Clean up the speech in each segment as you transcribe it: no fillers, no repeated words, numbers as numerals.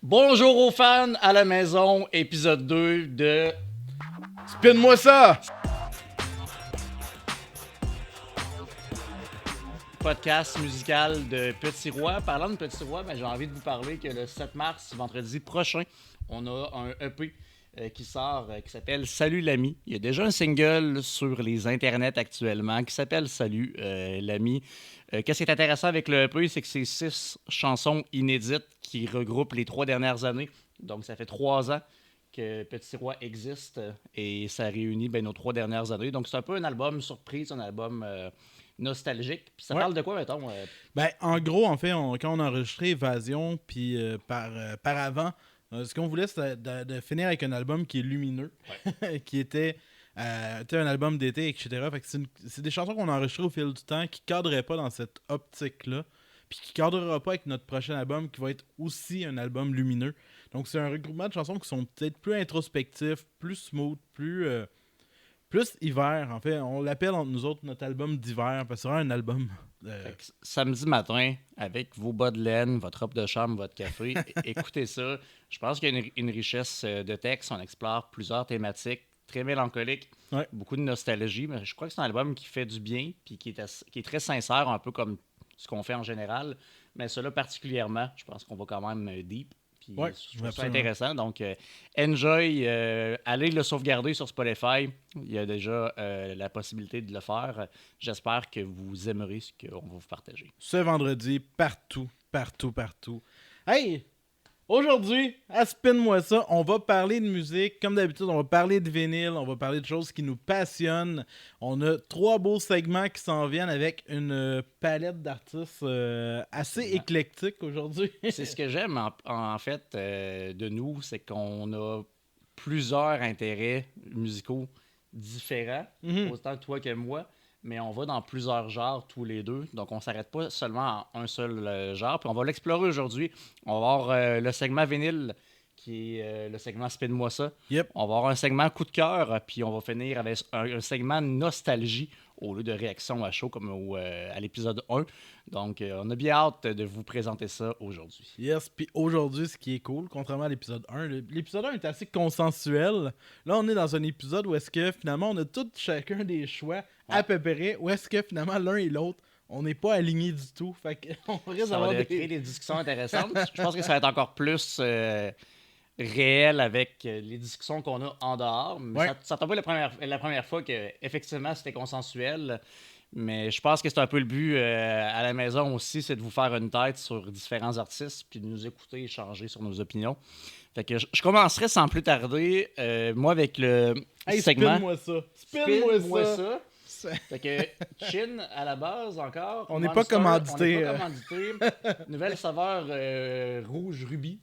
Bonjour aux fans à la maison, épisode 2 de Spin-moi ça! podcast musical de Petit Roi. Parlant de Petit Roi, j'ai envie de vous parler que le 7 mars, vendredi prochain, on a un EP qui sort, qui s'appelle Salut l'ami. Il y a déjà un single sur les internets actuellement qui s'appelle Salut l'ami. Qu'est-ce qui est intéressant avec le EP, c'est que c'est 6 chansons inédites qui regroupent les 3 dernières années. Donc ça fait 3 ans que Petit Roi existe et ça réunit nos 3 dernières années. Donc c'est un peu un album surprise, un album nostalgique. Puis ça parle de quoi, mettons? En gros, en fait, quand on a enregistré Évasion, puis par avant, ce qu'on voulait, c'était de finir avec un album qui est lumineux, qui était un album d'été, etc. Fait que c'est des chansons qu'on a enregistrées au fil du temps qui ne cadraient pas dans cette optique-là, puis qui ne cadrera pas avec notre prochain album qui va être aussi un album lumineux. Donc c'est un regroupement de chansons qui sont peut-être plus introspectifs, plus smooth, plus hiver, en fait. On l'appelle entre nous autres notre album d'hiver, parce que c'est vraiment un album. Samedi matin, avec vos bas de laine, votre robe de chambre, votre café, écoutez ça. Je pense qu'il y a une richesse de texte. On explore plusieurs thématiques très mélancoliques, beaucoup de nostalgie. Mais je crois que c'est un album qui fait du bien, puis qui est très sincère, un peu comme ce qu'on fait en général. Mais cela particulièrement, je pense qu'on va quand même deep. Je trouve ça intéressant. Donc, enjoy. Allez le sauvegarder sur Spotify. Il y a déjà la possibilité de le faire. J'espère que vous aimerez ce qu'on va vous partager. Ce vendredi, partout. Hey! Aujourd'hui, à Spin-moi ça, on va parler de musique. Comme d'habitude, on va parler de vinyle, on va parler de choses qui nous passionnent. On a 3 beaux segments qui s'en viennent avec une palette d'artistes assez éclectique aujourd'hui. C'est ce que j'aime, en fait, de nous, c'est qu'on a plusieurs intérêts musicaux différents, autant toi que moi, mais on va dans plusieurs genres tous les deux, donc on s'arrête pas seulement en un seul genre, puis on va l'explorer aujourd'hui. On va avoir le segment vinyle, qui est le segment Spin-moi ça. Yep. On va avoir un segment coup de cœur, puis on va finir avec un segment nostalgie au lieu de réaction à chaud comme à l'épisode 1. Donc, on a bien hâte de vous présenter ça aujourd'hui. Yes, puis aujourd'hui, ce qui est cool, contrairement à l'épisode 1, l'épisode 1 est assez consensuel. Là, on est dans un épisode où est-ce que finalement, on a tous chacun des choix à peu près, où est-ce que finalement, l'un et l'autre, on n'est pas alignés du tout. Fait qu'on risque d'avoir créer des discussions intéressantes. Je pense que ça va être encore plus réel avec les discussions qu'on a en dehors. Mais ça tombe pas la première fois qu'effectivement, c'était consensuel. Mais je pense que c'est un peu le but à la maison aussi, c'est de vous faire une tête sur différents artistes puis de nous écouter et échanger sur nos opinions. Fait que je commencerai sans plus tarder, moi avec le segment... Spin-moi ça! Fait que Chin, à la base encore, on n'est pas commandité. Nouvelle saveur rouge rubis.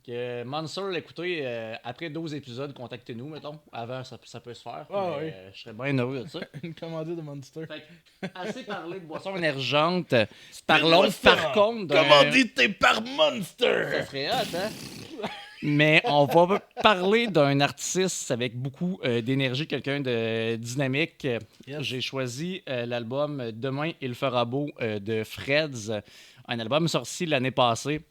Que Monster, écoutez, après 12 épisodes, contactez-nous, mettons. Avant, ça peut se faire. Je serais bien heureux de ça. Une commandée de Monster. Fait que, assez parlé de boissons émergentes. Parlons par contre d'un... Commandité par Monster! Ça serait hot, hein? Mais on va parler d'un artiste avec beaucoup d'énergie, quelqu'un de dynamique. Yes. J'ai choisi l'album Demain il fera beau de Freds, un album sorti l'année passée.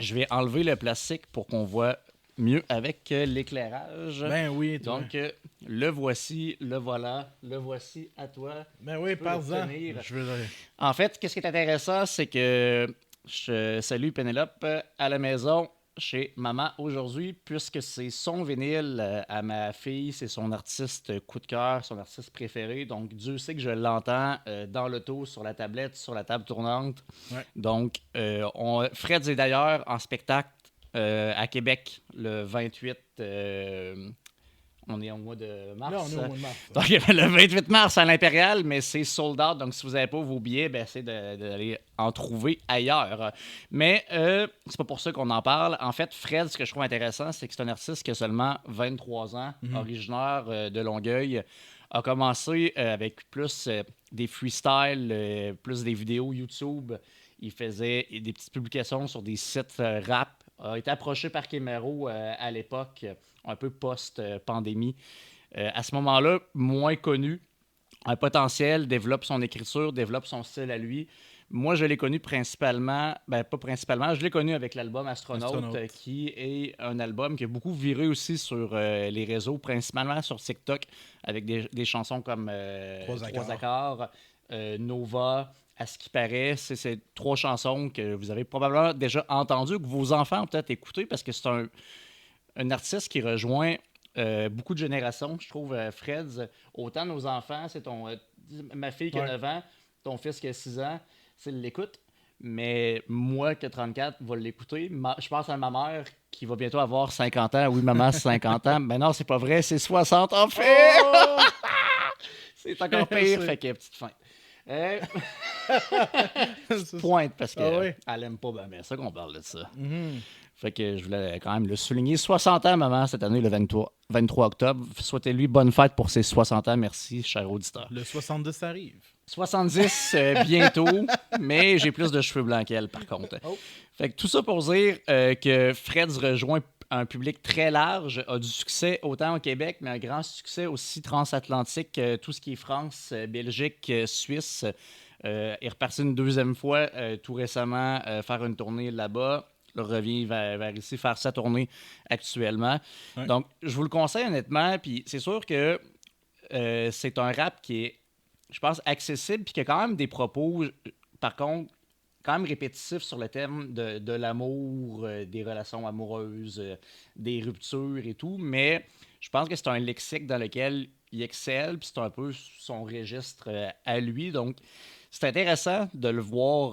Je vais enlever le plastique pour qu'on voit mieux avec l'éclairage. Ben oui, toi. Donc, le voici, le voilà, le voici à toi. Ben oui, parle-en. En fait, qu'est-ce qui est intéressant, c'est que je salue Pénélope à la maison chez maman aujourd'hui, puisque c'est son vinyle à ma fille, c'est son artiste coup de cœur, son artiste préféré. Donc, Dieu sait que je l'entends dans l'auto, sur la tablette, sur la table tournante. Ouais. Donc, Fred est d'ailleurs en spectacle à Québec le 28... on est au mois de mars. Là, on est au mois de mars. Donc, le 28 mars à l'Impérial, mais c'est sold out. Donc, si vous n'avez pas vos billets, essayez d'aller en trouver ailleurs. Mais c'est pas pour ça qu'on en parle. En fait, Fred, ce que je trouve intéressant, c'est que c'est un artiste qui a seulement 23 ans, originaire de Longueuil. A commencé avec plus des freestyles, plus des vidéos YouTube. Il faisait des petites publications sur des sites rap. A été approché par Kémero à l'époque, un peu post-pandémie. À ce moment-là, moins connu, un potentiel, développe son écriture, développe son style à lui. Moi, je l'ai connu principalement, ben pas principalement, je l'ai connu avec l'album Astronaute, Astronaute. qui est un album qui a beaucoup viré aussi sur les réseaux, principalement sur TikTok, avec des chansons comme Trois Trois accords. accords, Nova, à ce qui paraît. C'est trois chansons que vous avez probablement déjà entendues, que vos enfants ont peut-être écoutées, parce que c'est un artiste qui rejoint beaucoup de générations, je trouve, Fred. Autant nos enfants, c'est ma fille qui a Ouais. 9 ans, ton fils qui a 6 ans, il l'écoute. Mais moi, qui ai 34, va l'écouter. Je pense à ma mère qui va bientôt avoir 50 ans. Oui, maman, c'est 50 ans. Mais non, c'est pas vrai, c'est 60 en fait. Oh! C'est encore pire, fait que petite fin. Euh, petite C'est ça. pointe parce Ah qu'elle ouais. aime pas ben ça qu'on parle de ça. Mhm. Fait que je voulais quand même le souligner. 60 ans, maman, cette année, le 23 octobre. Souhaitez-lui bonne fête pour ses 60 ans. Merci, cher auditeur. Le 70 arrive. 70 bientôt, mais j'ai plus de cheveux blancs qu'elle, par contre. Oh. Fait que tout ça pour dire que Fred rejoint un public très large, a du succès autant au Québec, mais un grand succès aussi transatlantique, tout ce qui est France, Belgique, Suisse. Il est reparti une deuxième fois tout récemment faire une tournée là-bas. Il revient vers ici faire sa tournée actuellement. Ouais. Donc, je vous le conseille honnêtement. Puis c'est sûr que c'est un rap qui est, je pense, accessible puis qui a quand même des propos, par contre, quand même répétitifs sur le thème de l'amour, des relations amoureuses, des ruptures et tout. Mais je pense que c'est un lexique dans lequel il excelle, puis c'est un peu son registre à lui. Donc, c'est intéressant de le voir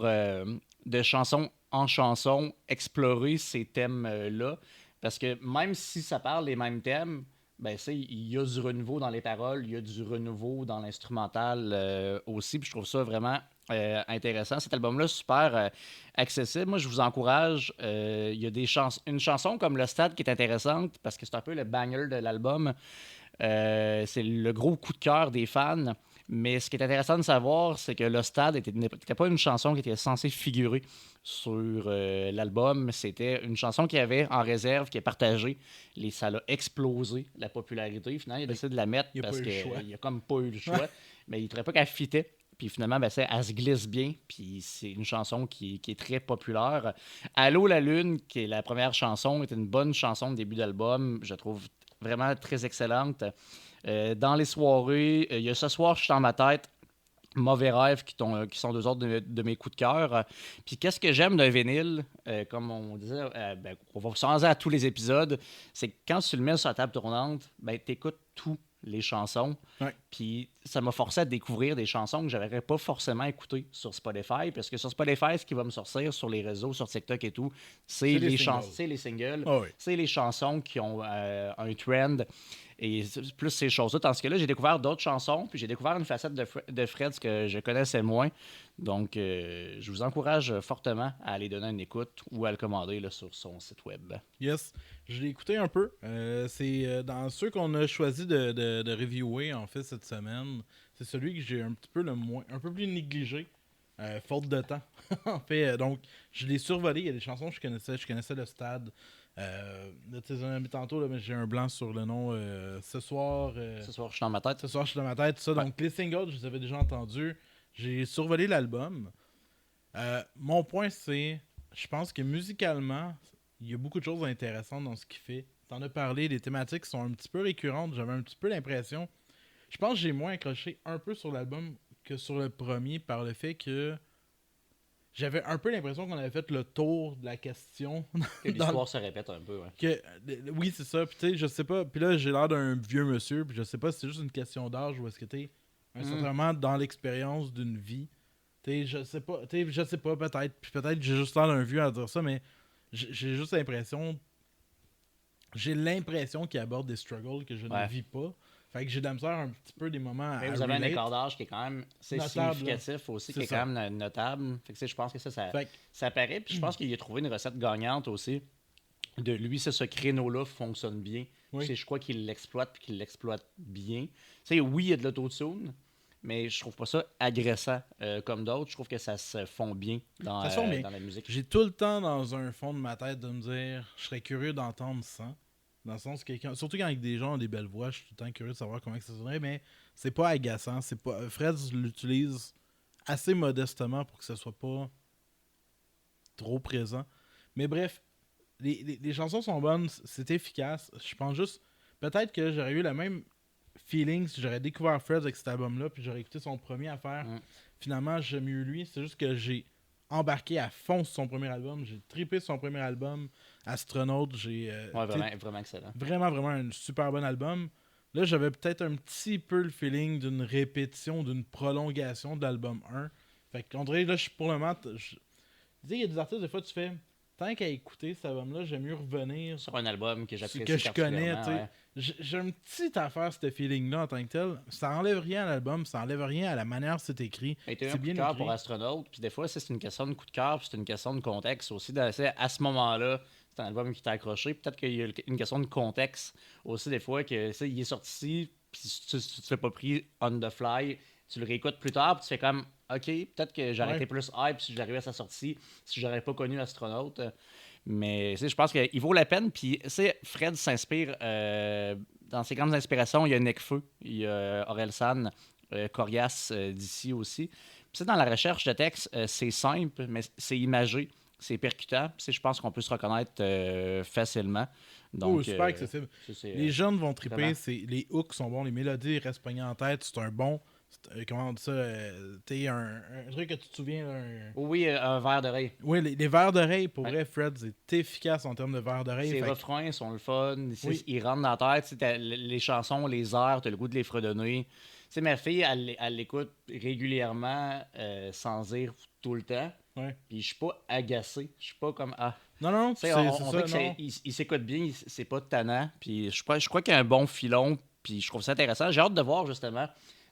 de chanson en chanson explorer ces thèmes-là. Parce que même si ça parle des mêmes thèmes, ben, il y a du renouveau dans les paroles, il y a du renouveau dans l'instrumental aussi. Puis je trouve ça vraiment intéressant. Cet album-là, super accessible. Moi, je vous encourage. Il y a une chanson comme Le Stade qui est intéressante parce que c'est un peu le banger de l'album. C'est le gros coup de cœur des fans. Mais ce qui est intéressant de savoir, c'est que Le Stade n'était pas une chanson qui était censée figurer sur l'album. C'était une chanson qu'il y avait en réserve, qui est partagée. Ça a explosé, la popularité. Finalement, il a décidé de la mettre Il n'y a parce pas eu le choix. qu'il a comme pas eu le choix. Mais il ne trouvait pas qu'elle fitait. Puis finalement, ben, elle se glisse bien. Puis c'est une chanson qui est très populaire. Allô la Lune, qui est la première chanson, est une bonne chanson de début d'album. Je trouve vraiment très excellente. Dans les soirées, il y a Ce soir, je suis dans ma tête. Mauvais rêves qui sont deux autres de mes coups de cœur. Puis qu'est-ce que j'aime d'un vinyle, comme on disait, ben, on va s'en dire à tous les épisodes, c'est que quand tu le mets sur la table tournante, ben, tu écoutes toutes les chansons. Ouais. Puis ça m'a forcé à découvrir des chansons que je n'avais pas forcément écoutées sur Spotify. Parce que sur Spotify, ce qui va me sortir sur les réseaux, sur TikTok et tout, c'est les chansons, c'est les singles, Ah oui. c'est les chansons qui ont un trend. Et plus ces choses-là. Tandis que là, j'ai découvert d'autres chansons, puis j'ai découvert une facette de Fred que je connaissais moins. Donc, je vous encourage fortement à aller donner une écoute ou à le commander là, sur son site web. Yes. Je l'ai écouté un peu. C'est dans ceux qu'on a choisi de reviewer en fait cette semaine. C'est celui que j'ai un petit peu un peu plus négligé. Faute de temps. En fait, donc, je l'ai survolé. Il y a des chansons que je connaissais. Je connaissais Le Stade. Là, tu sais, tantôt, là, mais j'ai un blanc sur le nom. Ce soir. Ce soir, je suis dans ma tête. Ce soir, je suis dans ma tête. Ça. Ouais. Donc, les singles, je les avais déjà entendus. J'ai survolé l'album. Mon point, c'est. Je pense que musicalement, il y a beaucoup de choses intéressantes dans ce qu'il fait. T'en as parlé, les thématiques sont un petit peu récurrentes. J'avais un petit peu l'impression. Je pense que j'ai moins accroché un peu sur l'album que sur le premier par le fait que j'avais un peu l'impression qu'on avait fait le tour de la question. Et l'histoire se répète un peu. Ouais. Oui, c'est ça. Puis tu sais, je sais pas. Puis là, j'ai l'air d'un vieux monsieur. Puis je sais pas si c'est juste une question d'âge ou est-ce que t'es un certain moment dans l'expérience d'une vie. Tu sais, je sais pas. Tu sais, je sais pas, peut-être. Puis peut-être j'ai juste l'air d'un vieux à dire ça, mais j'ai juste l'impression. J'ai l'impression qu'il aborde des struggles que je ne vis pas. Fait que j'ai de la misère un petit peu des moments à Vous avez un relate. écart d'âge qui est quand même Notable, significatif aussi, c'est qui est ça. quand même notable. Fait que, je pense que Fait que- ça paraît. Puis je pense qu'il a trouvé une recette gagnante aussi. De lui, ce créneau-là fonctionne bien. Oui. Je crois qu'il l'exploite puis qu'il l'exploite bien. Oui, il y a de l'autotune, mais je trouve pas ça agressant comme d'autres. Je trouve que ça se fond bien dans, Ça sonne bien. dans la musique. J'ai tout le temps dans un fond de ma tête de me dire, je serais curieux d'entendre ça. Dans le sens que, surtout quand avec des gens ont des belles voix, je suis tout le temps curieux de savoir comment ça sonnerait, mais c'est pas agaçant. Fred l'utilise assez modestement pour que ce soit pas trop présent. Mais bref, les chansons sont bonnes, c'est efficace. Je pense juste, peut-être que j'aurais eu le même feeling si j'aurais découvert Fred avec cet album-là, puis j'aurais écouté son premier affaire. Finalement, j'aime mieux lui. C'est juste que j'ai embarqué à fond sur son premier album. J'ai trippé sur son premier album, Astronaut. Vraiment excellent. Vraiment un super bon album. Là, j'avais peut-être un petit peu le feeling d'une répétition, d'une prolongation de l'album 1. Fait qu'on dirait, là, pour le moment, il y a des artistes, des fois, tu fais, tant qu'à écouter cet album-là, j'aime mieux revenir sur un album que j'apprécie que je connais. Ouais. J'ai une petite affaire, ce feeling-là, en tant que tel. Ça enlève rien à l'album, ça enlève rien à la manière dont c'est écrit. Mais t'as eu un C'est coup bien de cœur écrit. pour Astronaut, puis des fois, c'est une question de coup de cœur, puis c'est une question de contexte aussi. À ce moment-là, c'est un album qui t'a accroché. Peut-être qu'il y a une question de contexte aussi, des fois, que il est sorti, puis si tu te fais pas pris on the fly, tu le réécoutes plus tard, puis tu fais comme, OK, peut-être que j'aurais été plus hype si j'arrivais à sa sortie, si j'aurais pas connu Astronaut. Mais je pense qu'il vaut la peine. Puis Fred s'inspire dans ses grandes inspirations. Il y a Nekfeu, il y a Orelsan, Corias d'ici aussi. Puis dans la recherche de texte, c'est simple, mais c'est imagé, c'est percutant. Puis je pense qu'on peut se reconnaître facilement. Donc, super accessible. Les jeunes vont triper, les hooks sont bons, les mélodies restent pognées en tête. C'est un bon. Comment on dit ça? T'es un truc que tu te souviens. Oui, un verre d'oreille. Oui, les verres d'oreille, pour vrai, Fred, c'est efficace en termes de verres d'oreille. Ses refrains sont le fun. Ils rentrent dans la tête. Les chansons, les airs, t'as le goût de les fredonner. Ma fille, elle l'écoute régulièrement sans dire tout le temps. Puis je suis pas agacé. Je suis pas comme Non, c'est ça. Il s'écoute bien, c'est pas tannant. Puis je crois qu'il y a un bon filon. Puis je trouve ça intéressant. J'ai hâte de voir justement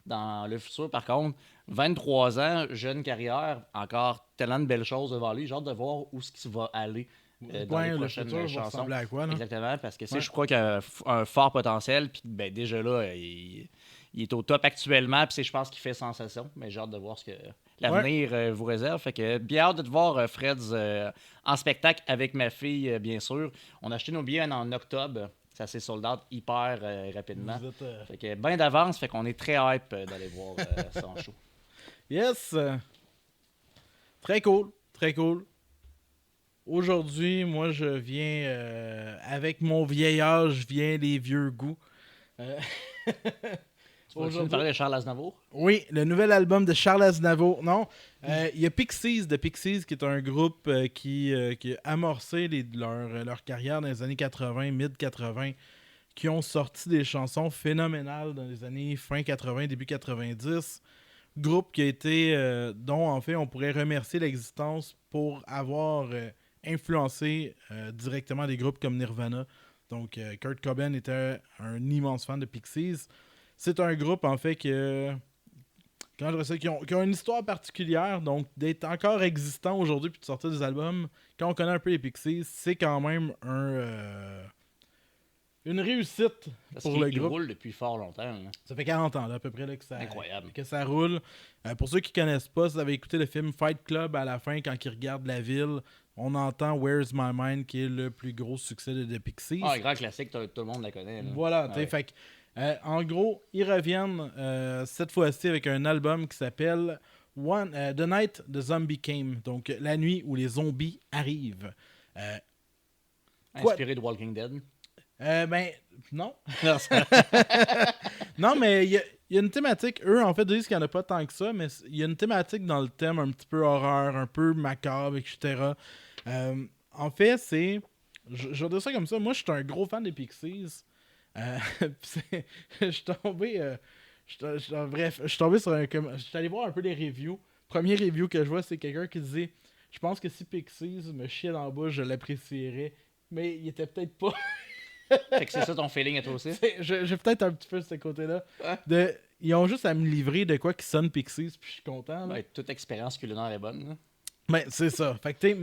dans le futur, par contre, 23 ans, jeune carrière, encore tellement de belles choses devant lui. J'ai hâte de voir où ce qu'il va aller dans les prochaines chansons. À quoi, exactement, parce que je crois qu'il a un fort potentiel. Puis déjà là, il est au top actuellement. Puis je pense qu'il fait sensation. Mais j'ai hâte de voir ce que l'avenir vous réserve. Fait que bien hâte de te voir, Freds, en spectacle avec ma fille, bien sûr. On a acheté nos billets en octobre. Ça s'est sold out hyper rapidement. Fait que bien d'avance, fait qu'on est très hype d'aller voir ça en show. Yes! Très cool, très cool. Aujourd'hui, moi, je viens avec mon vieil âge, viens les vieux goûts. Tu vas parler de Charles Aznavour? Oui, le nouvel album de Charles Aznavour. Non, il y a Pixies, qui est un groupe qui a amorcé leur carrière dans les années 80, mid-80, qui ont sorti des chansons phénoménales dans les années fin 80, début 90. Groupe qui a été, dont en fait on pourrait remercier l'existence pour avoir influencé directement des groupes comme Nirvana. Donc Kurt Cobain était un immense fan de Pixies. C'est un groupe, en fait, qui ont une histoire particulière. Donc, d'être encore existant aujourd'hui puis de sortir des albums, quand on connaît un peu les Pixies, c'est quand même une réussite pour le groupe. Ils roulent depuis fort longtemps. Là. Ça fait 40 ans, là, à peu près, là, incroyable. Que ça roule. Pour ceux qui ne connaissent pas, si vous avez écouté le film Fight Club à la fin, quand ils regardent la ville, on entend Where's My Mind, qui est le plus gros succès de Pixies. Un grand classique, tout le monde la connaît. Là. Voilà, fait que en gros, ils reviennent cette fois-ci avec un album qui s'appelle The Night the Zombie Came, donc la nuit où les zombies arrivent. Inspiré de Walking Dead? Non. Non, mais il y a une thématique. Eux, en fait, disent qu'il n'y en a pas tant que ça, mais il y a une thématique dans le thème un petit peu horreur, un peu macabre, etc. En fait, c'est... Je vais dire ça comme ça. Moi, je suis un gros fan des Pixies. Je suis tombé bref, je suis tombé sur je suis allé voir un peu les reviews. Premier review que je vois, c'est quelqu'un qui disait je pense que si Pixies me chiait dans la bouche, je l'apprécierais, mais il était peut-être pas. Fait que c'est ça ton feeling à toi aussi? J'ai peut-être un petit peu ce côté-là. Ils ont juste à me livrer de quoi qui sonne Pixies, puis je suis content. Toute expérience culinaire est bonne. Là. Ben, c'est ça. Fait que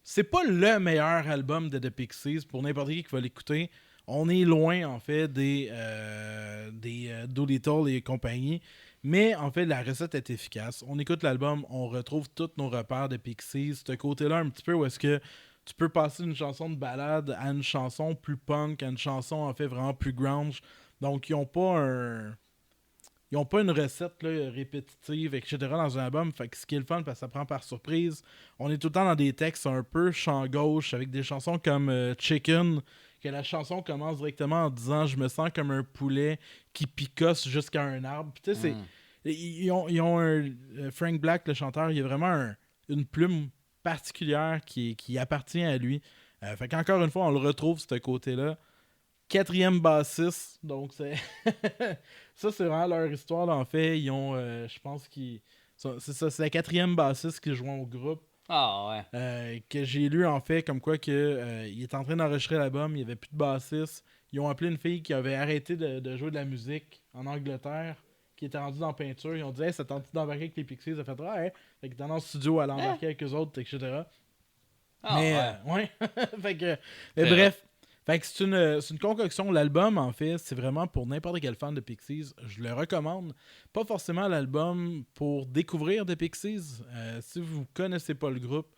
c'est pas le meilleur album de The Pixies pour n'importe qui va l'écouter. On est loin, en fait, des Doolittle et compagnie. Mais, en fait, la recette est efficace. On écoute l'album, on retrouve tous nos repères de Pixies. Ce côté-là, un petit peu, où est-ce que tu peux passer d'une chanson de ballade à une chanson plus punk, à une chanson, en fait, vraiment plus grunge. Donc, ils n'ont pas ils n'ont pas une recette là, répétitive, etc. dans un album. Fait que ce qui est le fun, parce que ça prend par surprise. On est tout le temps dans des textes un peu champ gauche, avec des chansons comme Chicken, que la chanson commence directement en disant « Je me sens comme un poulet qui picosse jusqu'à un arbre ». Puis tu sais, ils ont Frank Black, le chanteur, il a vraiment une plume particulière qui appartient à lui. Fait qu'encore une fois, on le retrouve, ce côté-là. 4e bassiste, donc c'est ça, c'est vraiment leur histoire. Là, en fait, ils ont, je pense c'est ça, c'est la 4e bassiste qui joue au groupe. Ah ouais. Que j'ai lu en fait comme quoi que il est en train d'enregistrer l'album, il n'y avait plus de bassiste. Ils ont appelé une fille qui avait arrêté de jouer de la musique en Angleterre, qui était rendue dans la peinture. Ils ont dit hey, ça tente d'embarquer avec les Pixies. Elle a fait ouais. Fait que dans le studio, elle a embarqué avec eux autres, etc. Ah ouais. Fait que, mais bref. Fait que c'est une concoction. L'album, en fait, c'est vraiment pour n'importe quel fan de Pixies. Je le recommande. Pas forcément l'album pour découvrir des Pixies. Si vous connaissez pas le groupe,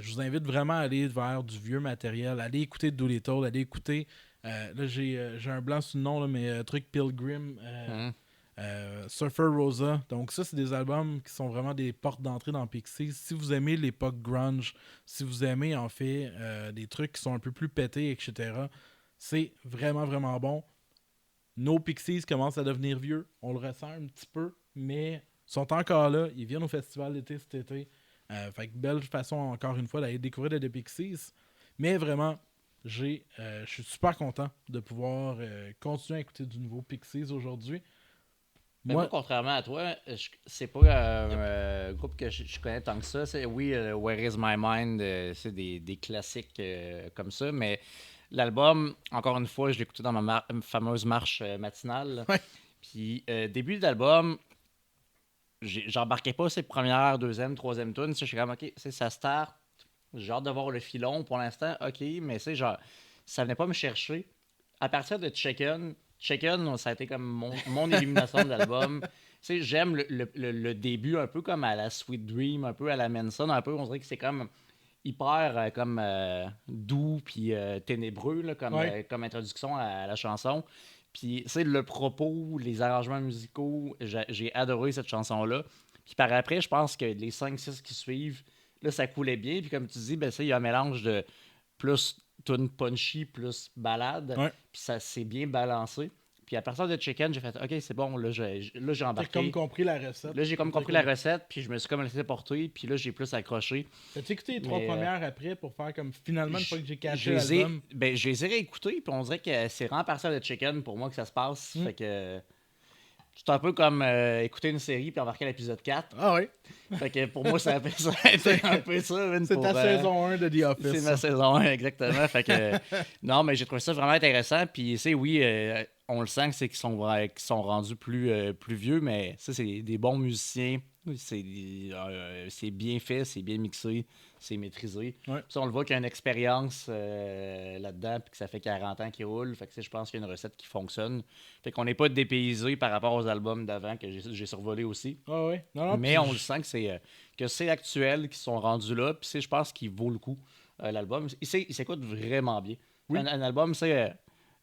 je vous invite vraiment à aller vers du vieux matériel. Allez écouter Doolittle, allez écouter... là, j'ai un blanc sur le nom, là, mais truc Pilgrim... Surfer Rosa. Donc ça, c'est des albums qui sont vraiment des portes d'entrée dans Pixies. Si vous aimez l'époque grunge, si vous aimez en fait des trucs qui sont un peu plus pétés, etc., c'est vraiment, vraiment bon. Nos Pixies commencent à devenir vieux. On le ressent un petit peu, mais sont encore là. Ils viennent au festival d'été cet été. Fait que belle façon, encore une fois, d'aller découvrir des Pixies. Mais vraiment, je suis super content de pouvoir continuer à écouter du nouveau Pixies aujourd'hui. Moi, contrairement à toi, c'est pas un groupe que je connais tant que ça. Oui, Where Is My Mind, c'est des classiques comme ça, mais l'album, encore une fois, je l'ai écouté dans ma fameuse marche matinale. Ouais. Puis, début d'album, j'embarquais pas ces premières, deuxième, troisième tunes. Je suis comme, OK, ça start. J'ai hâte de voir le filon pour l'instant. OK, mais genre, ça venait pas me chercher. À partir de Chicken, ça a été comme mon illumination de l'album. Tu sais, j'aime le début un peu comme à la Sweet Dream, un peu à la Manson, un peu, on dirait que c'est comme hyper doux puis ténébreux là, comme introduction à la chanson. Puis, tu sais, le propos, les arrangements musicaux, j'ai adoré cette chanson-là. Puis par après, je pense que les 5-6 qui suivent, là, ça coulait bien. Puis comme tu dis, ben, il y a un mélange de plus tune punchy, plus balade. Ouais. Puis ça s'est bien balancé. Puis à partir de Chicken, j'ai fait OK, c'est bon, là, j'ai embarqué. T'as comme compris la recette. Là, j'ai comme compris la recette, puis je me suis comme laissé porter, puis là, j'ai plus accroché. T'as-tu écouté les 3 premières après pour faire comme finalement une fois que j'ai caché je l'album? je les ai réécoutés, puis on dirait que c'est vraiment à partir de Chicken pour moi que ça se passe. Fait que c'est un peu comme écouter une série puis embarquer à l'épisode 4. Ah oui. Fait que pour moi, ça a été un peu ça. C'est ta saison 1 de The Office. C'est ma saison 1, exactement. Fait que non, mais j'ai trouvé ça vraiment intéressant. Puis, oui, on le sent que c'est qu'ils sont rendus plus vieux, mais ça, c'est des bons musiciens. C'est bien fait, c'est bien mixé, c'est maîtrisé. Ouais. Puis on le voit qu'il y a une expérience là-dedans, puis que ça fait 40 ans qu'il roule. Fait que je pense qu'il y a une recette qui fonctionne. Fait qu'on n'est pas dépaysé par rapport aux albums d'avant que j'ai survolé aussi. Ah oui. Non, mais on le sent que c'est actuel, qu'ils sont rendus là. Puis je pense qu'il vaut le coup, l'album. Il s'écoute vraiment bien. Oui. Un album, c'est...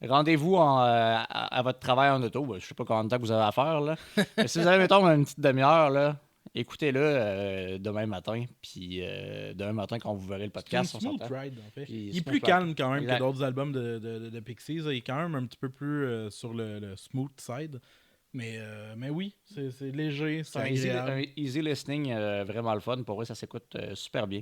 rendez-vous à votre travail en auto. Je sais pas combien de temps que vous avez à faire. Là. Mais si vous avez, mettons, une petite demi-heure, là, écoutez-le demain matin. Puis demain matin, quand vous verrez le podcast. C'est une smooth ride, en fait. Puis il est plus calme quand même que d'autres albums de Pixies. Il est quand même un petit peu plus sur le smooth side. Mais oui, c'est léger, c'est agréable. Un easy listening, vraiment le fun. Pour eux, ça s'écoute super bien.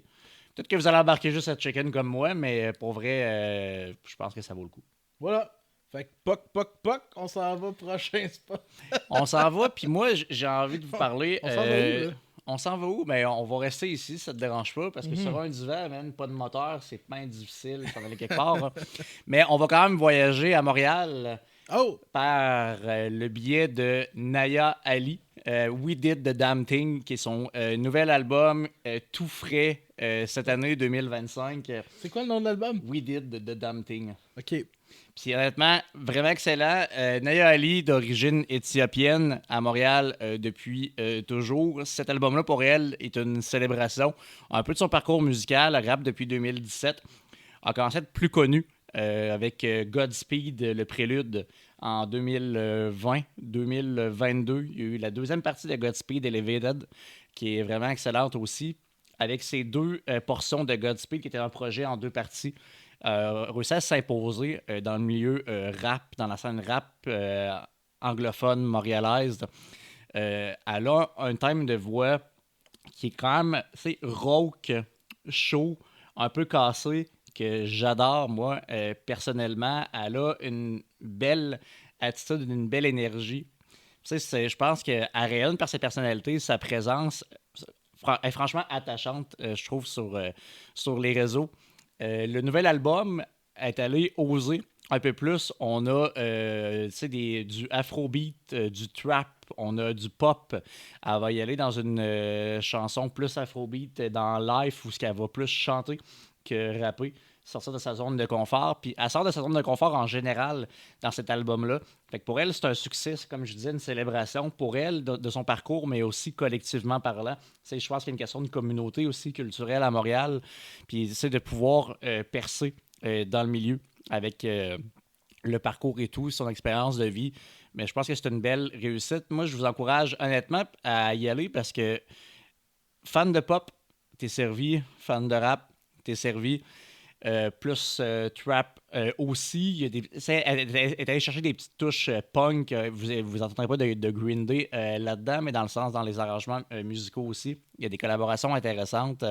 Peut-être que vous allez embarquer juste à Chicken comme moi, mais pour vrai, je pense que ça vaut le coup. Voilà. Fait que poc, on s'en va prochain spot. On s'en va, puis moi, j'ai envie de vous parler. On s'en va où, là? On s'en va où? Ben, on va rester ici, ça te dérange pas, parce que sur un divan, même pas de moteur, c'est pas difficile s'en aller quelque part. Hein. Mais on va quand même voyager à Montréal par le biais de Naya Ali. We Did the Damn Thing, qui est son nouvel album tout frais cette année 2025. C'est quoi le nom de l'album? We Did the Damn Thing. OK. Puis honnêtement, vraiment excellent. Naya Ali, d'origine éthiopienne, à Montréal depuis toujours. Cet album-là, pour elle, est une célébration un peu de son parcours musical, rap depuis 2017. A commencé à être plus connu avec Godspeed, le prélude, en 2020-2022. Il y a eu la deuxième partie de Godspeed Elevated, qui est vraiment excellente aussi, avec ces deux portions de Godspeed, qui était un projet en deux parties, réussi à s'imposer dans le milieu rap, dans la scène rap anglophone, montréalaise. Elle a un thème de voix qui est quand même rauque, chaud, un peu cassé, que j'adore, moi, personnellement. Elle a une belle attitude, une belle énergie. Je pense qu'elle rayonne par sa personnalité, sa présence. Elle est franchement attachante, je trouve, sur les réseaux. Le nouvel album est allé oser un peu plus. On a du afrobeat, du trap, on a du pop. Elle va y aller dans une chanson plus afrobeat dans Life où elle va plus chanter que rapper, sortir de sa zone de confort. Puis elle sort de sa zone de confort en général dans cet album-là. Fait que pour elle, c'est un succès, c'est comme je disais, une célébration pour elle de son parcours, mais aussi collectivement parlant. Je pense qu'il y a une question de communauté aussi culturelle à Montréal. Puis de pouvoir percer dans le milieu avec le parcours et tout, son expérience de vie. Mais je pense que c'est une belle réussite. Moi, je vous encourage honnêtement à y aller parce que fan de pop, t'es servi. Fan de rap, t'es servi. Plus trap aussi. Il y a elle est allée chercher des petites touches punk. Vous n'entendrez pas de Green Day là-dedans, mais dans le sens, dans les arrangements musicaux aussi. Il y a des collaborations intéressantes.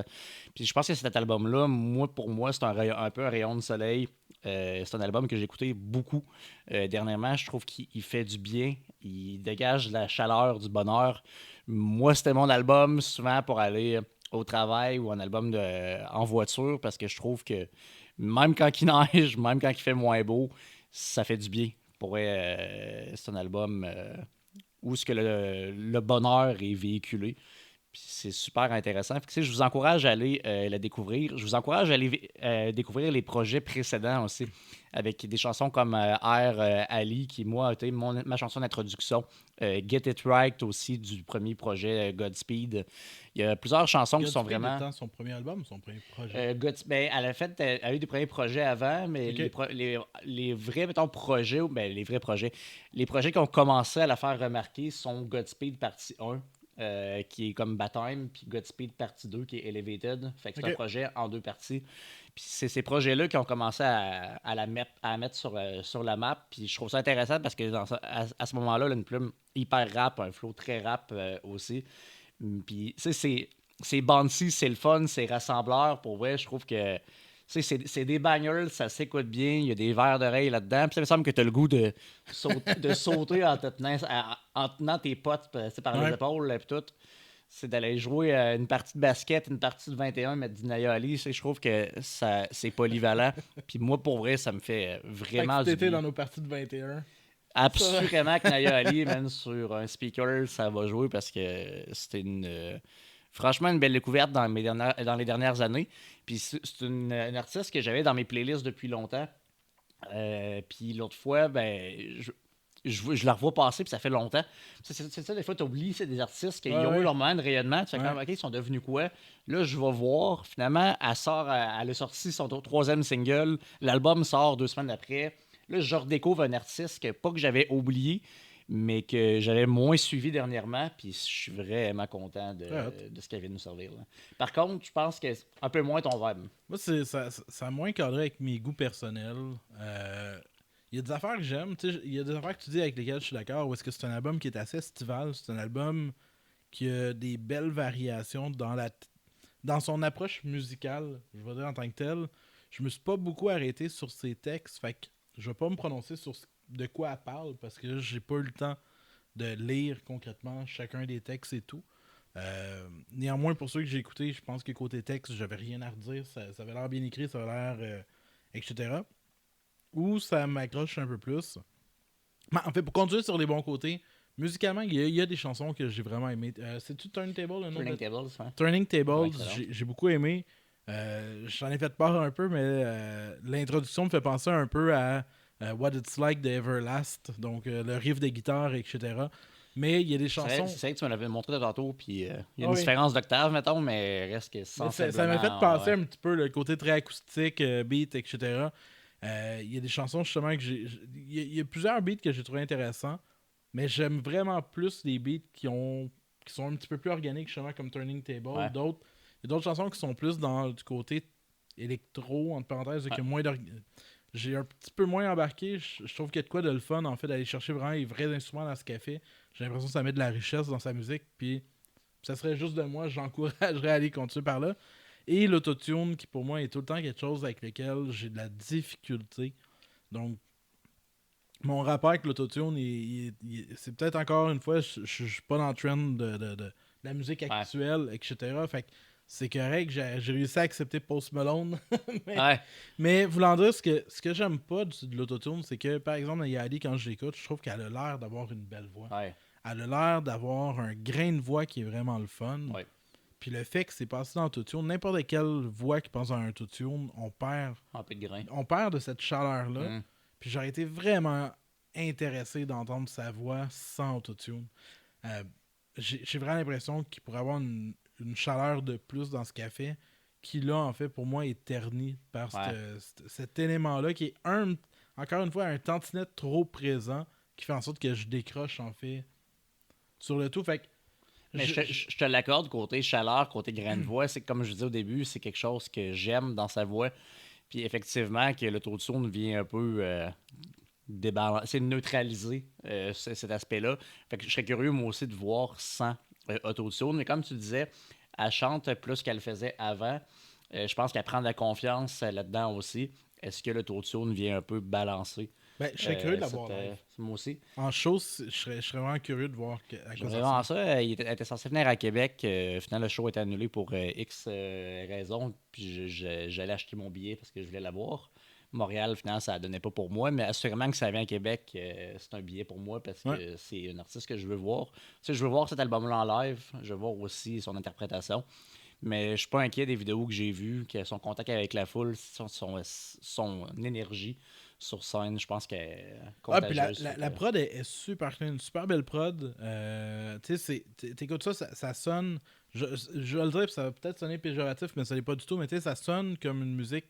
Puis je pense que cet album-là, pour moi, c'est un peu un rayon de soleil. C'est un album que j'ai écouté beaucoup dernièrement. Je trouve qu'il fait du bien. Il dégage de la chaleur, du bonheur. Moi, c'était mon album souvent pour aller au travail ou un album en voiture parce que je trouve que même quand il neige, même quand il fait moins beau, ça fait du bien. C'est un album où ce que le bonheur est véhiculé. Puis c'est super intéressant. Fait que, je vous encourage à aller la découvrir. Je vous encourage à aller découvrir les projets précédents aussi, avec des chansons comme Air Ali, qui, moi, a été ma chanson d'introduction. Get It Right aussi, du premier projet Godspeed. Il y a plusieurs chansons qui sont vraiment... Godspeed étant son premier album ou son premier projet? Elle a eu des premiers projets avant, mais Ok. les vrais, mettons, projets, les projets qui ont commencé à la faire remarquer sont Godspeed partie 1, qui est comme Baptime, puis Godspeed partie 2, qui est Elevated. Fait que c'est un projet en deux parties. Puis c'est ces projets-là qui ont commencé à la mettre sur la map. Puis je trouve ça intéressant parce que à ce moment-là, là, une plume hyper rap, un flow très rap aussi. Puis c'est bouncy, c'est le fun, c'est rassembleur. Pour vrai, je trouve que c'est des bangers, ça s'écoute bien, il y a des verres d'oreille là-dedans. Puis ça me semble que tu as le goût de sauter en tenant tes potes par les épaules et tout. C'est d'aller jouer une partie de basket, une partie de 21, mettre du Naya Ali. Je trouve que c'est polyvalent. Puis moi, pour vrai, ça me fait vraiment du bien. Dans nos parties de 21. Assurément que Naya Ali, même sur un speaker, ça va jouer parce que c'était franchement une belle découverte dans les dernières années. Puis c'est une artiste que j'avais dans mes playlists depuis longtemps. Puis l'autre fois, je la revois passer, puis ça fait longtemps. C'est ça, des fois, tu oublies, c'est des artistes qui ont eu leur moment de rayonnement. Tu fais comme, OK, ils sont devenus quoi? Là, je vais voir. Finalement, elle a sorti son troisième single. L'album sort 2 semaines après. Là, je redécouvre un artiste pas que j'avais oublié, mais que j'avais moins suivi dernièrement. Puis je suis vraiment content de ce qu'elle vient de nous servir. Là. Par contre, je pense que c'est un peu moins ton vibe. Moi, ça a moins cadré avec mes goûts personnels. Il y a des affaires que j'aime. Il y a des affaires que tu dis avec lesquelles je suis d'accord. Ou est-ce que c'est un album qui est assez estival? C'est un album qui a des belles variations dans son approche musicale, je vais dire en tant que tel. Je me suis pas beaucoup arrêté sur ses textes. Fait que je vais pas me prononcer sur de quoi elle parle parce que j'ai pas eu le temps de lire concrètement chacun des textes et tout. Néanmoins, pour ceux que j'ai écoutés, je pense que côté texte, j'avais rien à redire. Ça avait l'air bien écrit, ça avait l'air etc. Où ça m'accroche un peu plus. Mais en fait, pour continuer sur les bons côtés, musicalement, il y a des chansons que j'ai vraiment aimées. C'est-tu Turntable? Turning Tables, Ouais, j'ai beaucoup aimé. J'en ai fait peur un peu, mais l'introduction me fait penser un peu à What It's Like de Everlast, donc le riff de guitare, etc. Mais il y a des chansons... C'est vrai que tu me l'avais montré de tantôt, puis il y a une différence d'octave, mettons, mais reste que ça m'a fait penser un petit peu le côté très acoustique, beat, etc. Il y a des chansons justement que il y a plusieurs beats que j'ai trouvé intéressants, mais j'aime vraiment plus les beats qui sont un petit peu plus organiques, justement, comme Turning Table. Ouais. Il y a d'autres chansons qui sont plus du côté électro, entre parenthèses, Ouais. que j'ai un petit peu moins embarqué. Je trouve qu'il y a de quoi de le fun, en fait, d'aller chercher vraiment les vrais instruments dans ce café. J'ai l'impression que ça met de la richesse dans sa musique, puis ça serait juste de moi, j'encouragerais à aller continuer par là. Et l'autotune, qui pour moi est tout le temps quelque chose avec lequel j'ai de la difficulté. Donc, mon rapport avec l'autotune, c'est peut-être encore une fois, je suis pas dans le trend de la musique Ouais. actuelle, etc. Fait que c'est correct, j'ai réussi à accepter Post Malone. mais, Ouais. mais voulant dire, ce que j'aime pas de l'autotune, c'est que, par exemple, Yali, quand je l'écoute, je trouve qu'elle a l'air d'avoir une belle voix. Ouais. Elle a l'air d'avoir un grain de voix qui est vraiment le fun. Ouais. Puis le fait que c'est passé dans l'autotune, n'importe quelle voix qui passe dans un autotune, Un peu de grain. on perd de cette chaleur-là. Mm. Puis j'aurais été vraiment intéressé d'entendre sa voix sans autotune. Euh, j'ai vraiment l'impression qu'il pourrait avoir une chaleur de plus dans ce café qui, là, en fait, pour moi, est terni par Ouais. cet élément-là qui est, encore une fois, un tantinet trop présent qui fait en sorte que je décroche, en fait, sur le tout. Fait que Mais je te l'accorde, côté chaleur, côté grain de voix, c'est comme je disais au début, c'est quelque chose que j'aime dans sa voix. Puis effectivement, que l'autotune vient un peu c'est neutraliser cet aspect-là. Fait que je serais curieux, moi aussi, de voir sans autotune. Mais comme tu disais, elle chante plus qu'elle faisait avant. Je pense qu'elle prend de la confiance là-dedans aussi. Est-ce que l'autotune vient un peu balancer ben, je serais curieux de l'avoir live. moi aussi. En show, je serais vraiment curieux de voir à quoi J'aimerais ça vraiment ressemble. ça. Elle était censée venir à Québec. Finalement, le show était annulé pour X raisons. Puis j'allais acheter mon billet parce que je voulais la voir. Montréal, finalement, ça ne donnait pas pour moi. Mais assurément que ça vient à Québec, c'est un billet pour moi parce Ouais. que c'est un artiste que je veux voir. Tu sais, je veux voir cet album-là en live. Je veux voir aussi son interprétation. Mais je suis pas inquiet des vidéos que j'ai vues, que son contact avec la foule, son énergie sur scène, je pense qu'elle est Ah, puis contagieuse. la prod est super clean, une super belle prod. Tu sais, t'écoutes ça sonne. Je vais le dire, puis ça va peut-être sonner péjoratif, mais ça l'est pas du tout. Mais tu sais, ça sonne comme une musique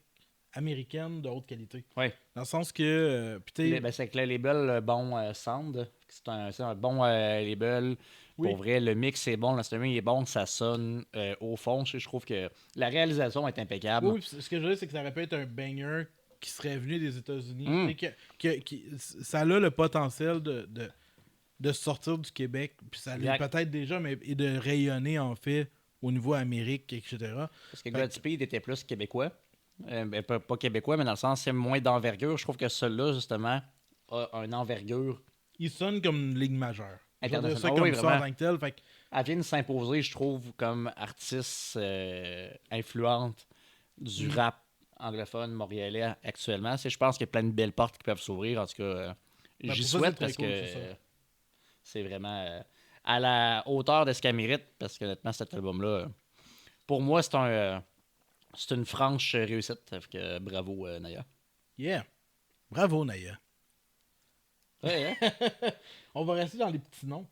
américaine de haute qualité. Ouais. Dans le sens que. Puis tu sais, Ben, c'est que le label Bon Sound, c'est un bon label. oui. Pour vrai, le mix est bon, l'instrument est bon, ça sonne au fond. Je trouve que la réalisation est impeccable. Oui, puis ce que je veux dire, c'est que ça aurait pu être un banger qui serait venu des États-Unis. Mm. Tu sais, ça a le potentiel de sortir du Québec, puis ça l'est Exact. peut-être déjà, mais et de rayonner en fait au niveau Amérique, etc. Parce que Fait que- Godspeed était plus québécois. Ben, pas québécois, mais dans le sens, c'est moins d'envergure. Je trouve que celui-là, justement, a une envergure il sonne comme une ligue majeure. Je veux dire ça internationale. comme Oui, ça en vraiment. tant que tel. Fait que, Elle vient de s'imposer, je trouve, comme artiste influente du rap anglophone montréalais actuellement. Je pense qu'il y a plein de belles portes qui peuvent s'ouvrir. En tout cas, ben, j'y pour ça, souhaite c'est très parce cool, que c'est ça. c'est vraiment à la hauteur de ce qu'elle mérite. Parce que honnêtement, cet album-là, pour moi, c'est une franche réussite. Fait que, bravo, Naya. Yeah. Bravo, Naya. Ouais, hein? On va rester dans les petits noms.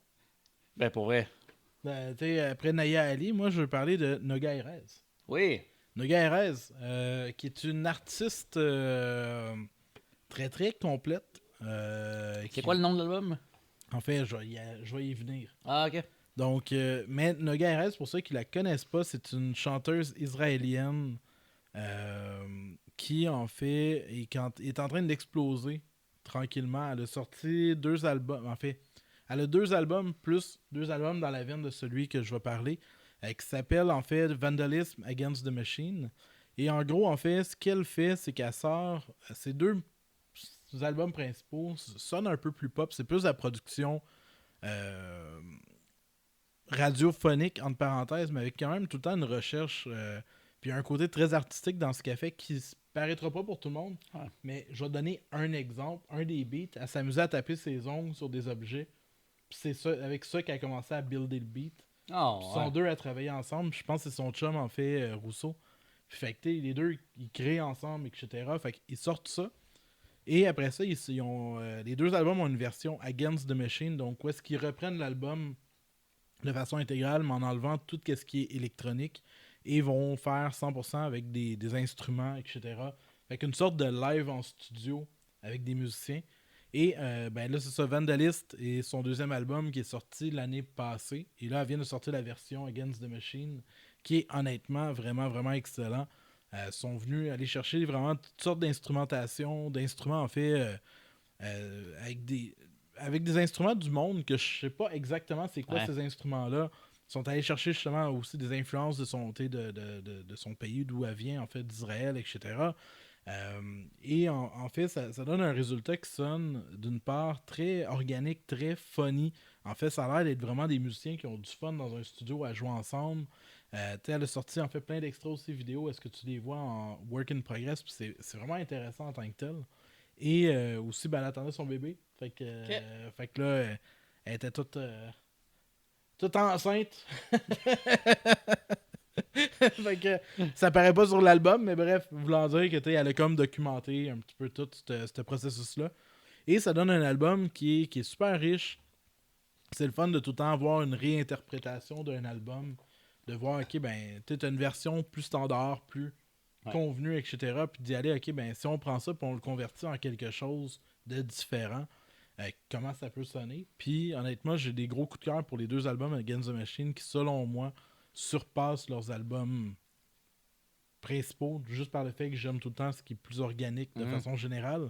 Ben, pour vrai. Tu sais, après Naya Ali, moi, je veux parler de Noga Erez. Oui. Noga Erez, qui est une artiste très, très complète. C'est quoi le nom de l'album? En fait, je vais y venir. Ah, ok. Donc, mais Noga Erez, pour ceux qui la connaissent pas, c'est une chanteuse israélienne qui, en fait, est en train d'exploser tranquillement. Elle a sorti 2 albums. En fait, elle a 2 albums plus 2 albums dans la veine de celui que je vais parler, qui s'appelle, en fait, Vandalism Against the Machine. Et en gros, en fait, ce qu'elle fait, c'est qu'elle sort ces 2 albums principaux, sonnent un peu plus pop. C'est plus la production euh, radiophonique, entre parenthèses, mais avec quand même tout le temps une recherche, puis un côté très artistique dans ce qu'elle fait qui paraîtra pas pour tout le monde. Ouais. Mais je vais donner un exemple, un des beats. Elle s'amusait à taper ses ongles sur des objets. Puis c'est ça, avec ça qu'elle a commencé à builder le beat. Oh, Puis ils sont deux à travailler ensemble. Je pense que c'est son chum, en fait, Rousseau. Puis fait que les deux, ils créent ensemble, etc. Fait qu'ils sortent ça. Et après ça, ils ont, les 2 albums ont une version Against the Machine. Donc, où est-ce qu'ils reprennent l'album de façon intégrale, mais en enlevant tout ce qui est électronique, et vont faire 100% avec des instruments, etc. Fait qu'une sorte de live en studio avec des musiciens. Et ben là, c'est ça, Vandalist et son deuxième album qui est sorti l'année passée. Et là, elle vient de sortir la version Against the Machine, qui est honnêtement vraiment, vraiment excellent. Sont venus aller chercher vraiment toutes sortes d'instruments en fait, avec des instruments du monde que je sais pas exactement c'est quoi ces instruments-là. Ils sont allés chercher justement aussi des influences de son pays, d'où elle vient, en fait, d'Israël, etc. Et en fait, ça donne un résultat qui sonne d'une part très organique, très funny. En fait, ça a l'air d'être vraiment des musiciens qui ont du fun dans un studio à jouer ensemble. Elle a sorti en fait plein d'extras aussi vidéo. Est-ce que tu les vois en work in progress? Puis c'est vraiment intéressant en tant que tel. Et aussi, ben, elle attendait son bébé. Fait que là, elle était toute enceinte. Fait que ça paraît pas sur l'album, mais bref, voulant dire que elle a comme documenté un petit peu tout ce processus-là. Et ça donne un album qui est super riche. C'est le fun de tout le temps avoir une réinterprétation d'un album. De voir, ok, ben, tu as une version plus standard, plus convenue, etc. Puis d'y aller, ok, ben, si on prend ça et on le convertit en quelque chose de différent, comment ça peut sonner. Puis honnêtement, j'ai des gros coups de cœur pour les deux albums Against the Machine qui, selon moi, surpassent leurs albums principaux, juste par le fait que j'aime tout le temps ce qui est plus organique de façon générale.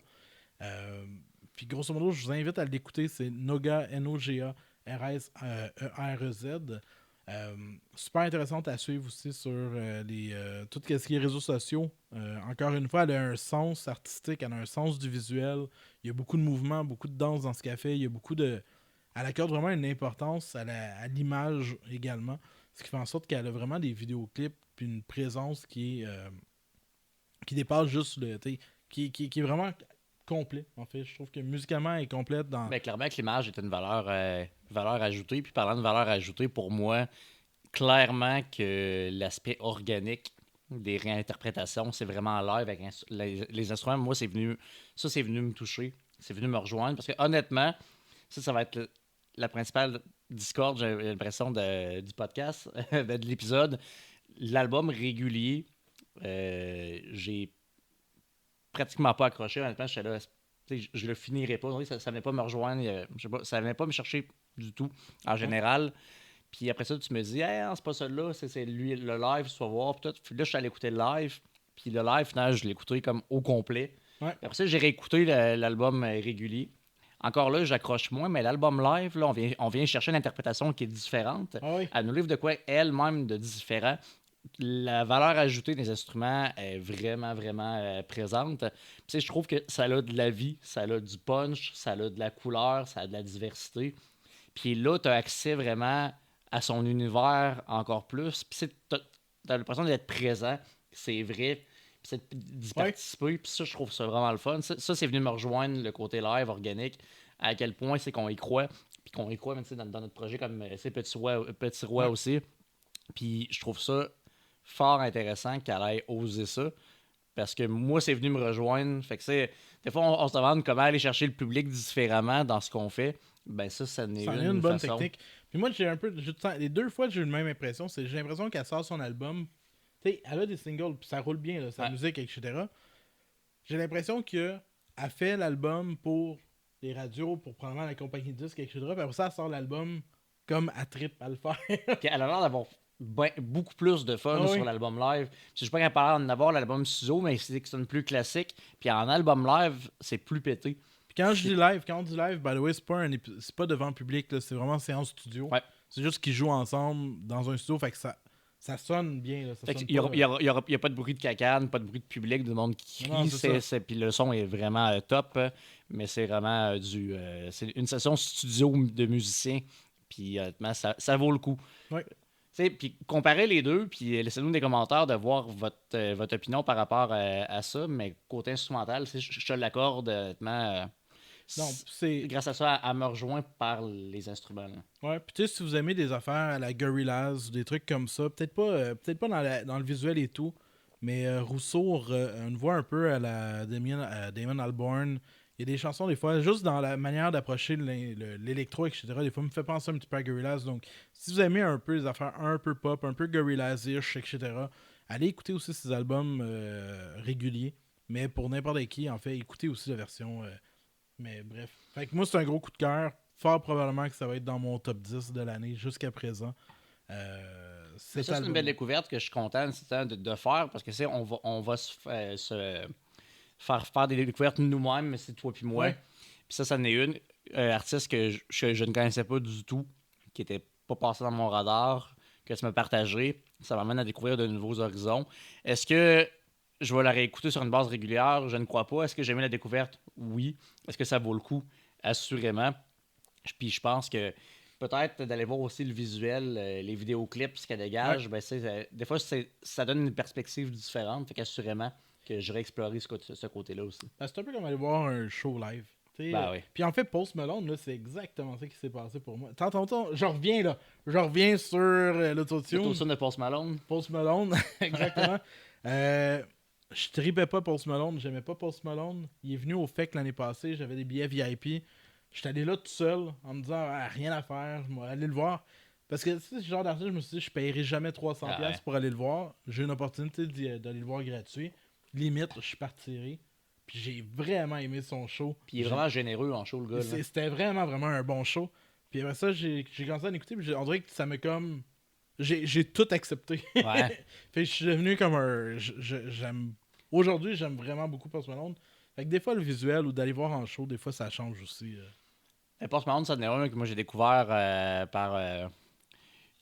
Puis grosso modo, je vous invite à l'écouter. C'est Noga, Noga, RSERZ. Super intéressante à suivre aussi sur tout ce qui est réseaux sociaux. Encore une fois, elle a un sens artistique, elle a un sens du visuel. Il y a beaucoup de mouvements, beaucoup de danse dans ce qu'elle fait. Il y a beaucoup de... Elle accorde vraiment une importance à l'image également. Ce qui fait en sorte qu'elle a vraiment des vidéoclips puis une présence qui dépasse juste qui est vraiment complet, en fait. Je trouve que musicalement, elle est complète dans... Ben, clairement que l'image est une valeur ajoutée. Puis parlant de valeur ajoutée, pour moi, clairement que l'aspect organique des réinterprétations, c'est vraiment live avec les instruments. Moi, c'est venu me toucher. C'est venu me rejoindre. Parce que honnêtement, ça va être la principale discorde, j'ai l'impression, du podcast, de l'épisode. L'album régulier, j'ai pratiquement pas accroché. Honnêtement, j'étais là, je le finirais pas. Ça venait pas me rejoindre. Je sais pas, ça venait pas me chercher du tout, en général. Puis après ça, tu me dis, hey, c'est pas celui-là, c'est lui, le live, tu vas voir. Puis là, je suis allé écouter le live. Puis le live, finalement, je l'ai écouté comme au complet. Ouais. Après ça, j'ai réécouté l'album régulier. Encore là, j'accroche moins, mais l'album live, là, on vient chercher une interprétation qui est différente. Ah oui. Elle nous livre de quoi elle-même de différent. La valeur ajoutée des instruments est vraiment, vraiment présente. Puis, je trouve que ça a de la vie, ça a du punch, ça a de la couleur, ça a de la diversité. Puis là, tu as accès vraiment à son univers encore plus. Puis tu as l'impression d'être présent, c'est vrai, puis d'y participer. Puis ça, je trouve ça vraiment le fun. Ça, c'est venu me rejoindre le côté live, organique, à quel point c'est qu'on y croit. Puis qu'on y croit même dans notre projet comme Petit Roi aussi. Puis je trouve ça fort intéressant qu'elle ait osé ça. Parce que moi, c'est venu me rejoindre. Fait que des fois, on se demande comment aller chercher le public différemment dans ce qu'on fait. Ben ça n'est une bonne façon. technique. Puis moi, les deux fois, j'ai eu la même impression. J'ai l'impression qu'elle sort son album. Tu sais, elle a des singles, puis ça roule bien, là, sa musique, etc. J'ai l'impression qu'elle fait l'album pour les radios, pour probablement la compagnie de disques, etc. Puis après ça, elle sort l'album comme elle trippe à le faire. Puis elle a l'air d'avoir beaucoup plus de fun sur l'album live. Je sais pas qu'elle parle d'en avoir l'album studio, mais c'est plus classique. Puis en album live, c'est plus pété. Quand on dit live, by the way, c'est pas devant le public, là, c'est vraiment séance studio. Ouais. C'est juste qu'ils jouent ensemble dans un studio, fait que ça sonne bien. Il n'y a pas de bruit de cacane, pas de bruit de public, du monde qui crie. Puis le son est vraiment top. Mais c'est vraiment c'est une session studio de musiciens. Puis honnêtement, ça vaut le coup. Ouais. Puis comparez les deux, puis laissez-nous des commentaires de voir votre opinion par rapport à ça. Mais côté instrumental, je te l'accorde, honnêtement. Grâce à ça, elle me rejoint par les instruments. Là. Ouais, puis tu sais, si vous aimez des affaires à la Gorillaz ou des trucs comme ça, peut-être pas dans le visuel et tout, mais Rousseau a une voix un peu à la Damon Albarn. Il y a des chansons, des fois, juste dans la manière d'approcher l'électro, etc., des fois, me fait penser un petit peu à Gorillaz. Donc, si vous aimez un peu les affaires un peu pop, un peu Gorillaz-ish, etc., allez écouter aussi ces albums réguliers. Mais pour n'importe qui, en fait, écoutez aussi la version. Mais bref. Fait que moi, c'est un gros coup de cœur. Fort probablement que ça va être dans mon top 10 de l'année jusqu'à présent. Ça, c'est une belle découverte que je suis content de faire parce que on va se faire des découvertes nous-mêmes, mais c'est toi puis moi. Ouais. Puis ça en est une. Artiste que je ne connaissais pas du tout, qui était pas passé dans mon radar, que tu m'as partagé. Ça m'amène à découvrir de nouveaux horizons. Est-ce que je vais la réécouter sur une base régulière? Je ne crois pas. Est-ce que j'ai aimé la découverte? Oui. Est-ce que ça vaut le coup? Assurément. Puis je pense que peut-être d'aller voir aussi le visuel, les vidéoclips, ce qu'elle dégage, ben des fois, ça donne une perspective différente. Fait qu'assurément que j'aurais exploré ce côté-là aussi. Ben, c'est un peu comme aller voir un show live. Ben oui. Puis en fait, Post Malone, là, c'est exactement ça qui s'est passé pour moi. Tantôt, je reviens sur l'autotune. L'autotune de Post Malone. Post Malone, exactement. Je tripais pas Post Malone, j'aimais pas Post Malone. Il est venu au FEC l'année passée, j'avais des billets VIP. J'étais allé là tout seul en me disant rien à faire, je vais aller le voir. Parce que c'est ce genre d'artiste, je me suis dit, je paierai jamais 300$ pour aller le voir. J'ai une opportunité d'aller le voir gratuit. Limite, je suis parti. Puis j'ai vraiment aimé son show. Puis il est vraiment généreux en show, le gars. C'était vraiment un bon show. Puis après ça, j'ai commencé à l'écouter. Puis on dirait que ça me comme. J'ai tout accepté. Ouais. Fait que je suis devenu comme un. J'aime. Aujourd'hui, j'aime vraiment beaucoup Post Malone. Fait que des fois, le visuel ou d'aller voir en show, des fois, ça change aussi. Post Malone, ça en est un que moi j'ai découvert par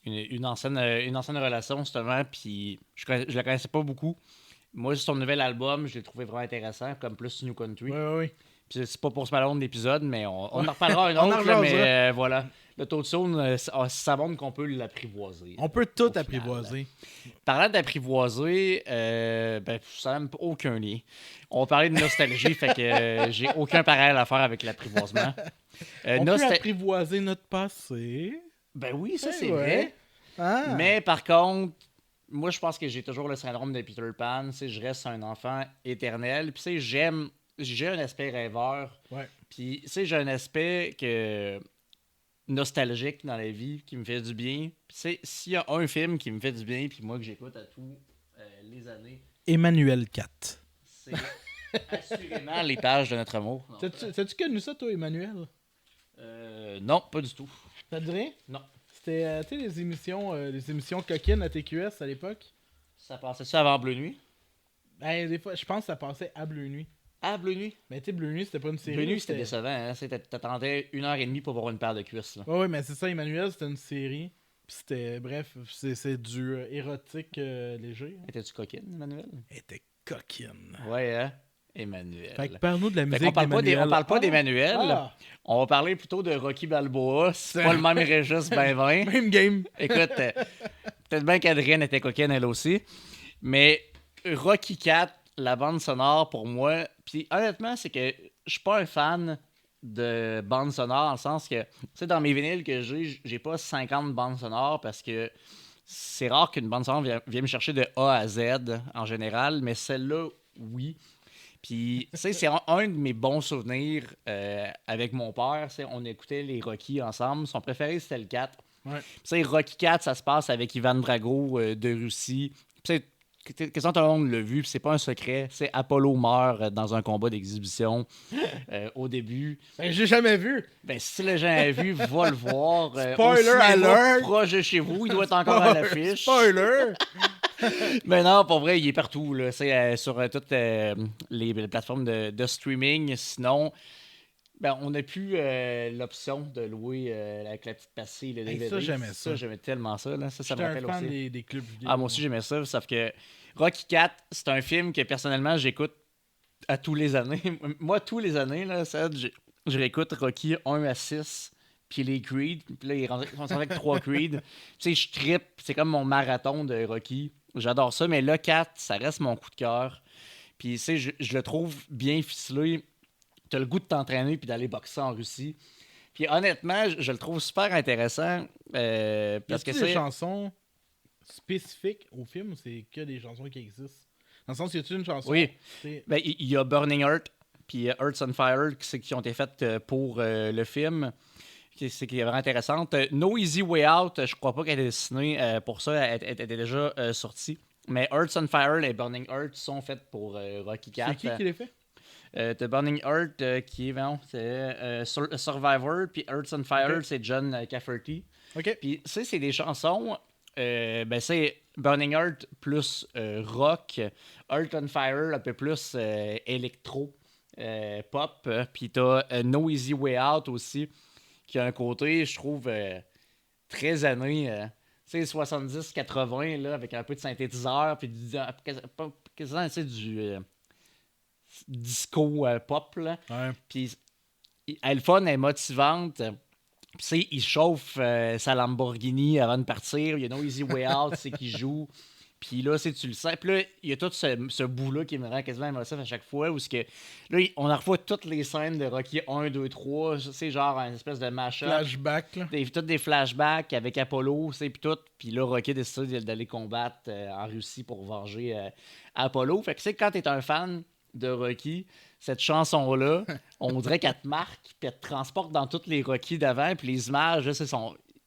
une ancienne relation, justement. Puis je la connaissais pas beaucoup. Moi, son nouvel album, je l'ai trouvé vraiment intéressant, comme plus New Country. Oui. Puis c'est pas pour ce Malone d'épisode, mais on en reparlera un autre. Mais voilà, l'autotune, ça montre qu'on peut l'apprivoiser. On peut tout apprivoiser. Parlant d'apprivoiser, ça n'a aucun lien. On va parler de nostalgie, fait que j'ai aucun parallèle à faire avec l'apprivoisement. On peut apprivoiser notre passé. Ben oui, ça c'est vrai. Ah. Mais par contre, moi je pense que j'ai toujours le syndrome de Peter Pan. Je reste un enfant éternel. Puis j'ai un aspect rêveur. Ouais. Puis j'ai un aspect nostalgique dans la vie qui me fait du bien. Puis s'il y a un film qui me fait du bien, puis moi que j'écoute à tous les années, Emmanuel 4. C'est assurément les pages de notre amour. T'as-tu connu ça, toi, Emmanuel? Non, pas du tout. Ça te dirait? Non. C'était les émissions coquines à TQS à l'époque. Ça passait ça avant Bleu Nuit? Ben, des fois, je pense que ça passait à Bleu Nuit. Ah, Bleu Nuit? Mais tu sais, Bleu Nuit, c'était pas une série. Bleu Nuit, c'était décevant. Hein? T'attendais 1h30 pour voir une paire de cuisses. Oui, mais c'est ça, Emmanuel, c'était une série. Puis c'était, bref, c'est du érotique léger. Hein. Étais-tu coquine, Emmanuel? Elle était coquine. Ouais, hein? Emmanuel. Fait que parle-nous de la musique d'Emmanuel. On parle pas d'Emmanuel. Ah. On va parler plutôt de Rocky Balboa. C'est pas le même registre, ben. Même game. Écoute, peut-être bien qu'Adrienne était coquine, elle aussi. Mais Rocky 4, la bande sonore, pour moi... Puis honnêtement, c'est que je suis pas un fan de bande sonore, dans le sens que, tu sais, dans mes vinyles que j'ai pas 50 bandes sonores parce que c'est rare qu'une bande sonore vienne me chercher de A à Z en général, mais celle-là, oui. Puis, tu sais, c'est un de mes bons souvenirs avec mon père. On écoutait les Rocky ensemble. Son préféré, c'était le 4. Ouais. Tu sais, Rocky 4, ça se passe avec Ivan Drago de Russie. Puis, quasiment tout le monde l'a vu, puis c'est pas un secret. C'est Apollo meurt dans un combat d'exhibition au début. Ben, j'ai jamais vu. Ben, si les gens ont vu, va le voir. Spoiler alert! Proche de chez vous, il doit être encore à l'affiche. Spoiler! Mais non, pour vrai, il est partout. Là. C'est sur toutes les plateformes de streaming. Sinon, on n'a plus l'option de louer avec la petite passée. Le DVD. Ça, j'aimais ça. J'aimais tellement ça. Là. Ça me rappelle un fan aussi. des clubs vidéo. Ah, moi aussi, j'aimais ça. Sauf que Rocky 4, c'est un film que personnellement, j'écoute à tous les années. Moi, tous les années, là, je réécoute Rocky 1 à 6. Puis les Creed, puis là, ils sont avec 3 Creed. Tu sais, je trippe, c'est comme mon marathon de Rocky. J'adore ça, mais le 4, ça reste mon coup de cœur. Puis, tu sais, je le trouve bien ficelé. T'as le goût de t'entraîner puis d'aller boxer en Russie. Puis, honnêtement, je le trouve super intéressant. Parce que c'est des chansons spécifiques au film ou c'est que des chansons qui existent? Dans le sens, y a-tu une chanson? Oui. Ben, il y a Burning Earth puis Earth's on Fire qui ont été faites pour le film. Qui est vraiment intéressante. No Easy Way Out, je crois pas qu'elle était dessinée pour ça. Elle était déjà sortie Mais Hearts on Fire et Burning Heart sont faites pour Rocky C'est 4. qui les fait? The Burning Heart, qui est, c'est Survivor, puis Hearts on Fire, Ok. c'est John Cafferty. Ok. Puis, tu sais, c'est des chansons, ben, c'est Burning Heart plus rock, Heart on Fire un peu plus électro, pop, puis t'as No Easy Way Out aussi, qui a un côté, je trouve, très années, tu sais, 70-80, là, avec un peu de synthétiseur, puis quasiment, tu sais, du disco pop, là. Ouais. Puis elle est le fun, elle est motivante. Puis, tu sais, il chauffe sa Lamborghini avant de partir. Il y a No Easy Way Out, c'est qu'il joue. Puis là, tu le sais. Puis là, il y a tout ce bout-là qui me rend quasiment émotif à chaque fois. Où que, là, on en revoit toutes les scènes de Rocky 1, 2, 3. C'est genre une espèce de mash-up. Flashback, là. Tous des flashbacks avec Apollo, puis tout. Puis là, Rocky décide d'aller combattre en Russie pour venger Apollo. Fait que, tu sais, quand t'es un fan de Rocky, cette chanson-là, on dirait qu'elle te marque, puis elle te transporte dans toutes les Rocky d'avant, puis les images, là,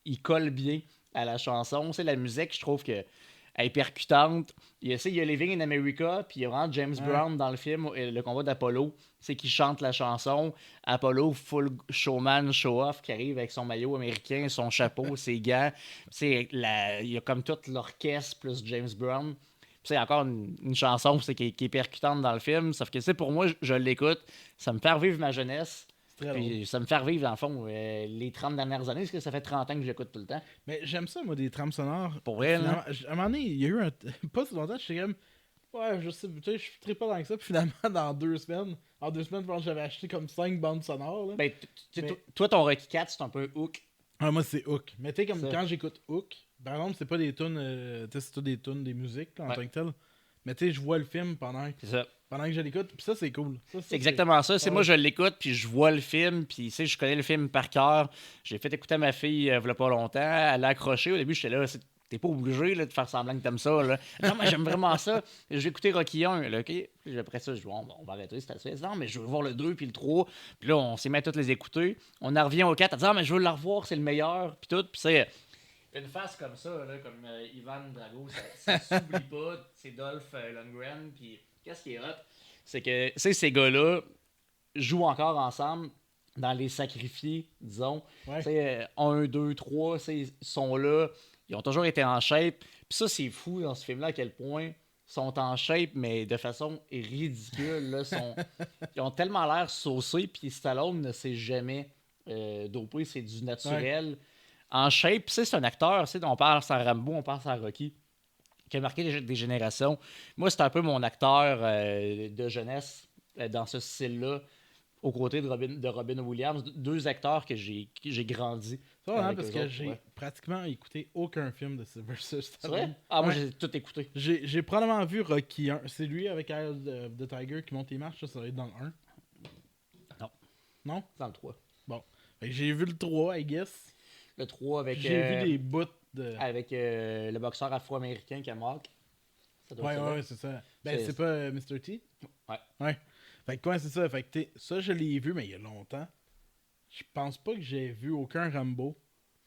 ils collent bien à la chanson. C'est la musique, je trouve que elle est percutante. Il y a Living in America, puis il y a vraiment James Brown dans le film, le combat d'Apollo, c'est qui chante la chanson. Apollo, full showman, show-off, qui arrive avec son maillot américain, son chapeau, ses gants. Il y a comme tout l'orchestre plus James Brown. C'est encore une chanson qui est percutante dans le film. Sauf que, pour moi, je l'écoute. Ça me fait revivre ma jeunesse. Puis ça me fait revivre, dans le fond, les 30 dernières années, parce que ça fait 30 ans que j'écoute tout le temps. Mais j'aime ça, moi, des trames sonores. Pour vrai, là. À un moment donné, il y a eu un. Pas si longtemps, j'étais comme. Ouais, je sais, tu sais, je suis pas dans que ça. Puis finalement, en 2 semaines, je pense que j'avais acheté comme 5 bandes sonores. Là. Ben, Mais- toi, ton Rocky 4, c'est un peu hook. Ah, moi, c'est Hook. Mais tu sais, comme Ça. quand j'écoute Hook, par exemple, c'est pas des tunes. Tu sais, c'est tout des tunes, des musiques, là, en Ouais. tant que tel. Mais tu sais, je vois le film pendant C'est ça. que je l'écoute. Puis ça, c'est cool. Ça, C'est exactement ça. C'est Ouais. moi, je l'écoute, puis je vois le film, puis je connais le film par cœur. J'ai fait écouter à ma fille il y a pas longtemps. Elle a accroché. Au début, j'étais là, t'es pas obligé là, de faire semblant que t'aimes ça. Là. Non, mais j'aime vraiment ça. J'ai écouté Rocky 1, là, OK? Puis après ça, je dis, bon, on va arrêter, c'est assez. Non, mais je veux voir le 2 puis le 3. Puis là, on s'est mis à tous les écouter. On en revient au 4 à dire, ah, mais je veux le revoir, c'est le meilleur, puis tout. Puis c'est une face comme ça, là, comme Ivan Drago, ça s'oublie pas. C'est Dolph Lundgren, puis qu'est-ce qui est hot? C'est que, ces gars-là jouent encore ensemble dans les sacrifiés, disons. Ouais. 1, 2, 3, ils sont là. Ils ont toujours été en shape. Puis ça, c'est fou dans ce film-là à quel point ils sont en shape, mais de façon ridicule. Là, ils ont tellement l'air saucés, puis Stallone ne s'est jamais dopé, c'est du naturel. En shape, c'est un acteur, on pense à Rambo, on pense à Rocky, qui a marqué des générations. Moi, c'est un peu mon acteur de jeunesse dans ce style-là, aux côtés de Robin Williams. Deux acteurs que j'ai grandi. Ça, hein, avec parce eux que autres, j'ai ouais. pratiquement écouté aucun film de Sylvester C'est Stallone. vrai? Ah, moi, Ouais. j'ai tout écouté. J'ai probablement vu Rocky 1. C'est lui avec Eye of the Tiger qui monte les marches, ça va être dans le 1. Non. Non? C'est dans le 3. Bon. Fait que j'ai vu le 3, I guess. Le 3 avec, J'ai vu des bouts de. avec le boxeur afro-américain qui est mort. Ça doit Ouais, être ça, là. ouais, c'est ça. Ben, C'est- c'est pas Mr. T? Ouais. Ouais. Fait que quoi, c'est ça. Fait que ça, je l'ai vu, mais il y a longtemps. Je pense pas que j'ai vu aucun Rambo.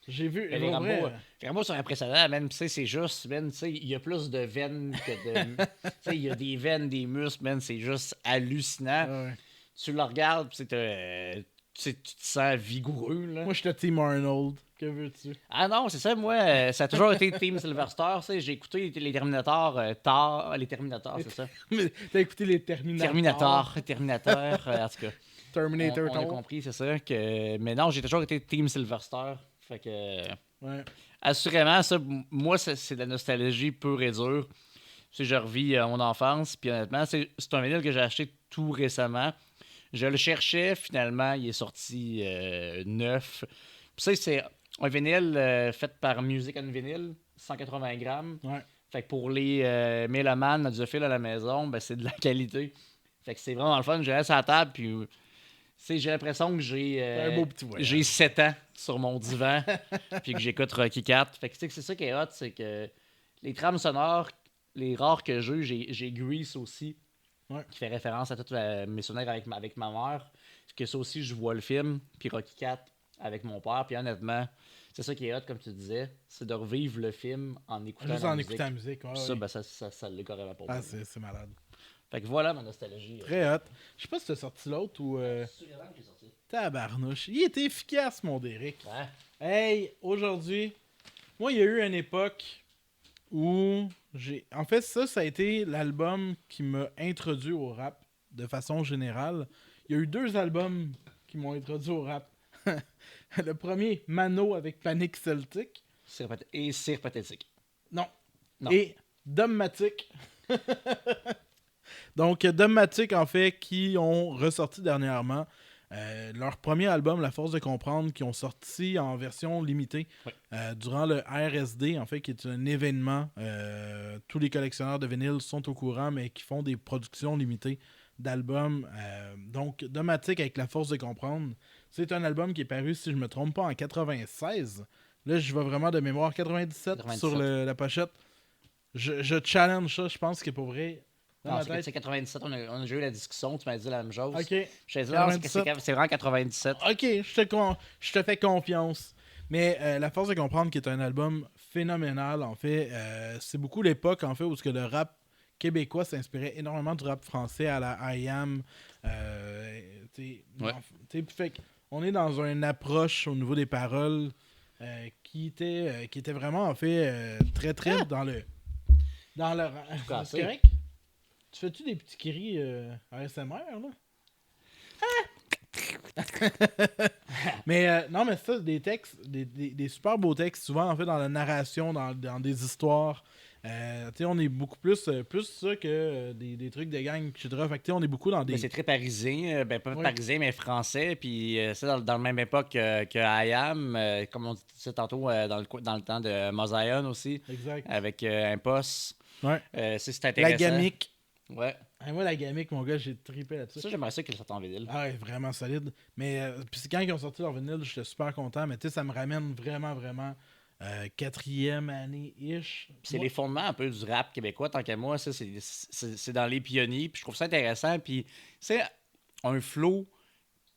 J'ai vu. Mais les en Rambo, vrai, les Rambo sont impressionnants, man. Puis, c'est juste, man, il y a plus de veines que de. Il y a des veines, des muscles, man. C'est juste hallucinant. ouais. Tu le regardes, puis tu te sens vigoureux, là. Moi, j'étais Team Arnold. Que veux-tu? Ah non, c'est ça, moi, ça a toujours été Team Sylvester. J'ai écouté les Terminators tard. Les Terminators, c'est ça. Mais t'as écouté les Terminator. Terminator, en tout cas. Terminator. On a compris, c'est ça. Mais non, j'ai toujours été Team Sylvester. Fait que. Ouais. Assurément, ça, moi, c'est de la nostalgie pure et dure. Je revis mon enfance. Puis honnêtement, c'est un vinyle que j'ai acheté tout récemment. Je le cherchais, finalement, il est sorti neuf. Puis c'est un vinyle fait par Music on Vinyl, 180 grammes. Ouais. Fait que pour les mélomanes audiophile à la maison, ben, c'est de la qualité. Fait que c'est vraiment le fun. Je reste à la table, puis j'ai l'impression que un beau petit voyage. j'ai 7 ans sur mon divan, puis que j'écoute Rocky 4. Fait que c'est ça qui est hot, c'est que les trames sonores, les rares que j'ai Grease aussi, Ouais. qui fait référence à tous mes souvenirs avec ma mère. Que ça aussi, je vois le film, puis Rocky 4 avec mon père. Puis honnêtement, c'est ça qui est hot, comme tu disais, c'est de revivre le film en écoutant Juste la en musique. écoutant la musique. Ouais, Ça, ouais. ben, ça l'est carrément pour moi. Ah, c'est malade. Fait que voilà ma nostalgie. Très hot. Je sais pas si t'as sorti l'autre ou. C'est Suriname qui est sorti. Tabarnouche. Il était efficace, mon Derek. Ouais. Hey, aujourd'hui, moi, il y a eu une époque où j'ai. En fait, ça a été l'album qui m'a introduit au rap de façon générale. Il y a eu 2 albums qui m'ont introduit au rap. Le premier, Mano avec Panic Celtic. Et Cire Pathétique. Non. Non. Et Dogmatic. Donc, Dogmatic, en fait, qui ont ressorti dernièrement leur premier album, La Force de Comprendre, qui ont sorti en version limitée Oui. durant le RSD, en fait, qui est un événement. Tous les collectionneurs de vinyle sont au courant, mais qui font des productions limitées d'albums. Donc, Dogmatic avec La Force de Comprendre, c'est un album qui est paru, si je ne me trompe pas, en 96. Là, je vais vraiment de mémoire 97, 97. sur la pochette. Je challenge ça, je pense que pour vrai. Dans Non, ma c'est tête. c'est 97, on a déjà eu la discussion, tu m'as dit la même chose. Ok. Je t'ai dit, non, 97. c'est vraiment 97. Ok, je te fais confiance. Mais La Force de Comprendre, qui est un album phénoménal, en fait, c'est beaucoup l'époque, en fait, où ce que le rap québécois s'inspirait énormément du rap français à la I Am. Fait on est dans une approche au niveau des paroles qui était vraiment, en fait, très, très dans le... Cassé. C'est correct? Tu fais-tu des petits cris ASMR, là? Mais non, mais ça, des textes, des super beaux textes, souvent en fait dans la narration, dans des histoires. On est beaucoup plus ça que des trucs de gang, etc. Fait que on est beaucoup dans des. Mais c'est très parisien, ben pas Oui. parisien, mais français. Puis c'est dans la même époque que I Am, comme on disait tantôt dans le temps de Mosaïon aussi, Exact. avec Impost. Ouais. C'est intéressant. La gamique. Ouais. Moi, la gamique, mon gars, j'ai trippé là-dessus. Ça, j'aimerais ça qu'ils sortent en vinyle. Ah ouais, vraiment solide. Mais puis quand ils ont sorti leur vinyle, j'étais super content. Mais tu sais, ça me ramène vraiment, vraiment 4e année-ish. C'est Moi- les fondements un peu du rap québécois, tant qu'à moi, ça, c'est dans les pionniers. Puis je trouve ça intéressant. Puis c'est un flow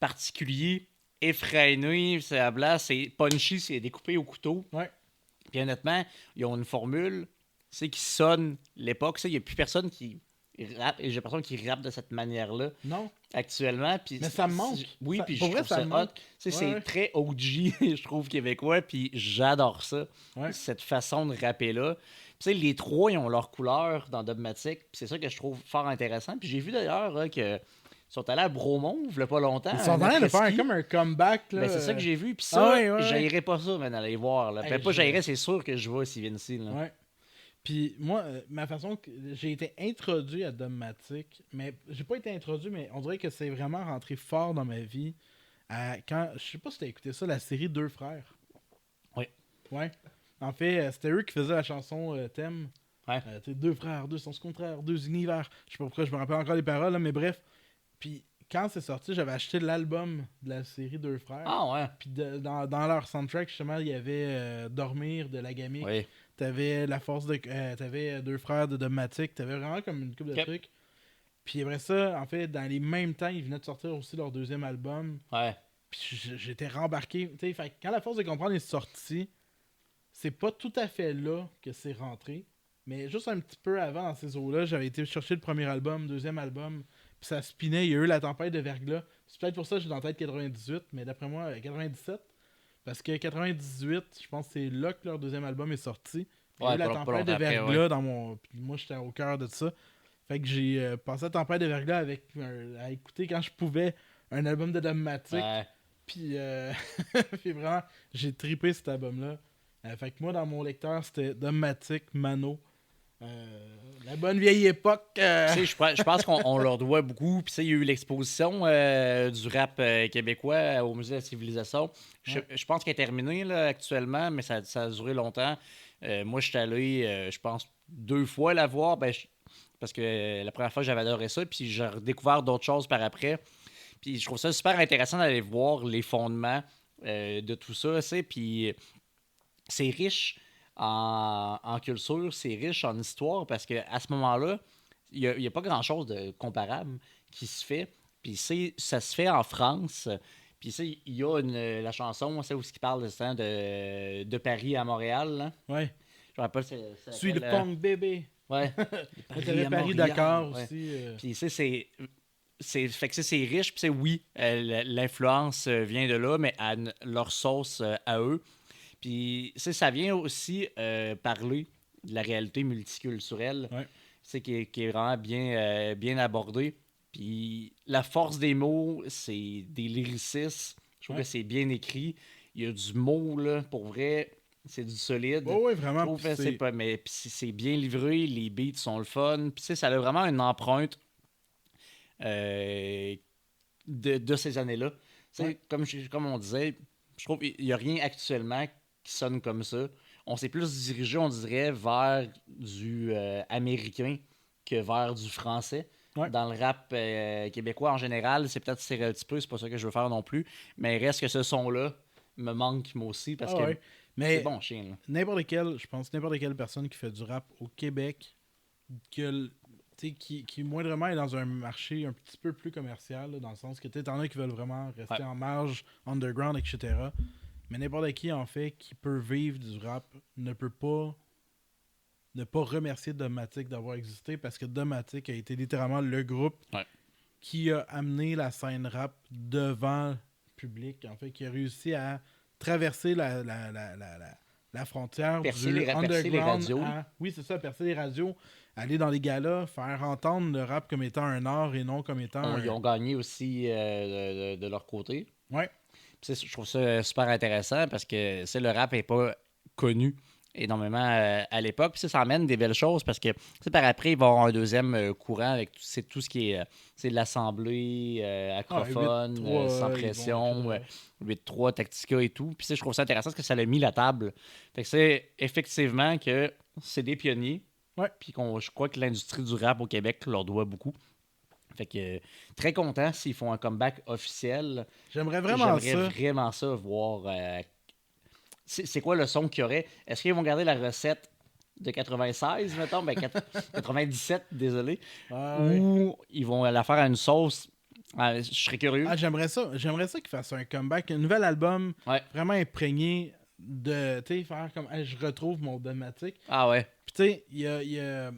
particulier, effréné, c'est punchy, c'est découpé au couteau. Ouais. Puis honnêtement, ils ont une formule, c'est qui sonne l'époque. Il n'y a plus personne qui rappe, et j'ai l'impression qu'ils rappent de cette manière-là Non. actuellement. Puis Mais ça me manque. Oui, Ça- puis je pour vrai, trouve ça ça me hot. manque. C'est Ouais. très OG, je trouve, québécois, puis j'adore ça. Ouais. Cette façon de rapper-là. Puis les trois, ils ont leur couleur dans Dogmatic, puis c'est ça que je trouve fort intéressant. Puis j'ai vu d'ailleurs que sont allés à Bromont, il y a pas longtemps. Ils sont en train de faire après-ski. comme un comeback. Là. Ben, c'est ça que j'ai vu. Puis ça, Ah ouais, ouais, j'aillerais pas ça, man, aller voir. Là. Hey, Ben, pas je- j'aillerais, c'est sûr que je vois s'ils viennent ici. Là. Ouais. Puis moi, ma façon que j'ai été introduit à Dogmatic, mais j'ai pas été introduit, mais on dirait que c'est vraiment rentré fort dans ma vie. Quand, je sais pas si t'as écouté ça, la série Deux Frères. Oui. Ouais. En fait, c'était eux qui faisaient la chanson thème. Ouais. Tu sais, deux frères, deux sens contraires, deux univers. Je sais pas pourquoi je me rappelle encore les paroles, là, mais bref. Puis quand c'est sorti, j'avais acheté l'album de la série Deux Frères. Ah ouais. Puis dans leur soundtrack, justement, il y avait Dormir de la Gamique. Oui. T'avais la force de. T'avais Deux Frères de Dogmatic. T'avais vraiment comme une couple de Yep. trucs. Puis après ça, en fait, dans les mêmes temps, ils venaient de sortir aussi leur deuxième album. Ouais. Puis j'étais rembarqué. Tu sais, fait que quand La Force de Comprendre est sortie, c'est pas tout à fait là que c'est rentré. Mais juste un petit peu avant, dans ces eaux-là, j'avais été chercher le premier album, deuxième album. Puis ça spinait. Il y a eu La Tempête de Verglas. C'est peut-être pour ça que j'ai dans la tête 98, mais d'après moi, 97. Parce que 98, je pense que c'est là que leur deuxième album est sorti. Puis il y a eu La pas Tempête longtemps de après, Verglas dans mon. Puis moi, j'étais au cœur de ça. Fait que j'ai passé La Tempête de Verglas à écouter quand je pouvais un album de Dogmatic. Ouais. Puis, puis vraiment, j'ai trippé cet album-là. Fait que moi, dans mon lecteur, c'était Dogmatic, Mano. La bonne vieille époque. Tu sais, je pense qu'on leur doit beaucoup. Puis, tu sais, il y a eu l'exposition du rap québécois au Musée de la Civilisation. Je pense qu'elle est terminée là, actuellement, mais ça a duré longtemps. Moi, je suis allé, je pense, 2 fois la voir. Parce que la première fois, j'avais adoré ça. Puis, j'ai redécouvert d'autres choses par après. Puis, je trouve ça super intéressant d'aller voir les fondements de tout ça. Tu sais, puis, c'est riche en culture, c'est riche en histoire parce qu'à ce moment-là, il n'y a pas grand-chose de comparable qui se fait. Puis ça se fait en France. Puis il y a la chanson, c'est où ce qui parle de Paris à Montréal. Là. Ouais. Je me rappelle, Suis le funk bébé. Ouais. T'avais Paris Dakar aussi. Puis tu sais, fait que c'est riche, puis oui, l'influence vient de là, mais à leur sauce à eux. Puis ça vient aussi parler de la réalité multiculturelle, qui est vraiment bien abordée. Puis la force des mots, c'est des lyricismes. Je trouve que c'est bien écrit. Il y a du mot, là, pour vrai. C'est du solide. Oui, vraiment. Je trouve que c'est bien livré. Les beats sont le fun. Puis ça a vraiment une empreinte de ces années-là. Comme on disait, je trouve qu'il n'y a rien actuellement qui sonne comme ça. On s'est plus dirigé, on dirait, vers du américain que vers du français. Ouais. Dans le rap québécois, en général, c'est peut-être stéréotypé, c'est pas ça que je veux faire non plus. Mais reste que ce son-là me manque, moi aussi, parce que mais c'est bon chien. Là. N'importe quelle personne qui fait du rap au Québec, qui moindrement est dans un marché un petit peu plus commercial, là, dans le sens que t'en as qui veulent vraiment rester en marge, underground, etc. Mais n'importe qui, en fait, qui peut vivre du rap, ne peut pas ne pas remercier Dogmatic d'avoir existé, parce que Dogmatic a été littéralement le groupe qui a amené la scène rap devant le public, en fait, qui a réussi à traverser la frontière percer du les underground radios. Oui, c'est ça, percer les radios, aller dans les galas, faire entendre le rap comme étant un art et non comme étant Ils ont gagné aussi de leur côté. Ouais. Je trouve ça super intéressant parce que le rap n'est pas connu énormément à l'époque. Puis ça emmène des belles choses parce que par après, il va y avoir un deuxième courant avec tout ce qui est l'assemblée, acrophone, 8-3, sans pression, 8-3, Tactica et tout. Puis je trouve ça intéressant parce que ça l'a mis la table. Fait que c'est effectivement que c'est des pionniers. Ouais. Puis je crois que l'industrie du rap au Québec leur doit beaucoup. Fait que très content s'ils font un comeback officiel. J'aimerais vraiment ça voir. C'est quoi le son qu'il y aurait? Est-ce qu'ils vont garder la recette de 96, mettons? 97, désolé. Ou ils vont la faire à une sauce? Je serais curieux. J'aimerais ça qu'ils fassent un comeback, un nouvel album vraiment imprégné de, faire comme, je retrouve mon Dogmatic. Ah ouais. Puis tu sais, il y a...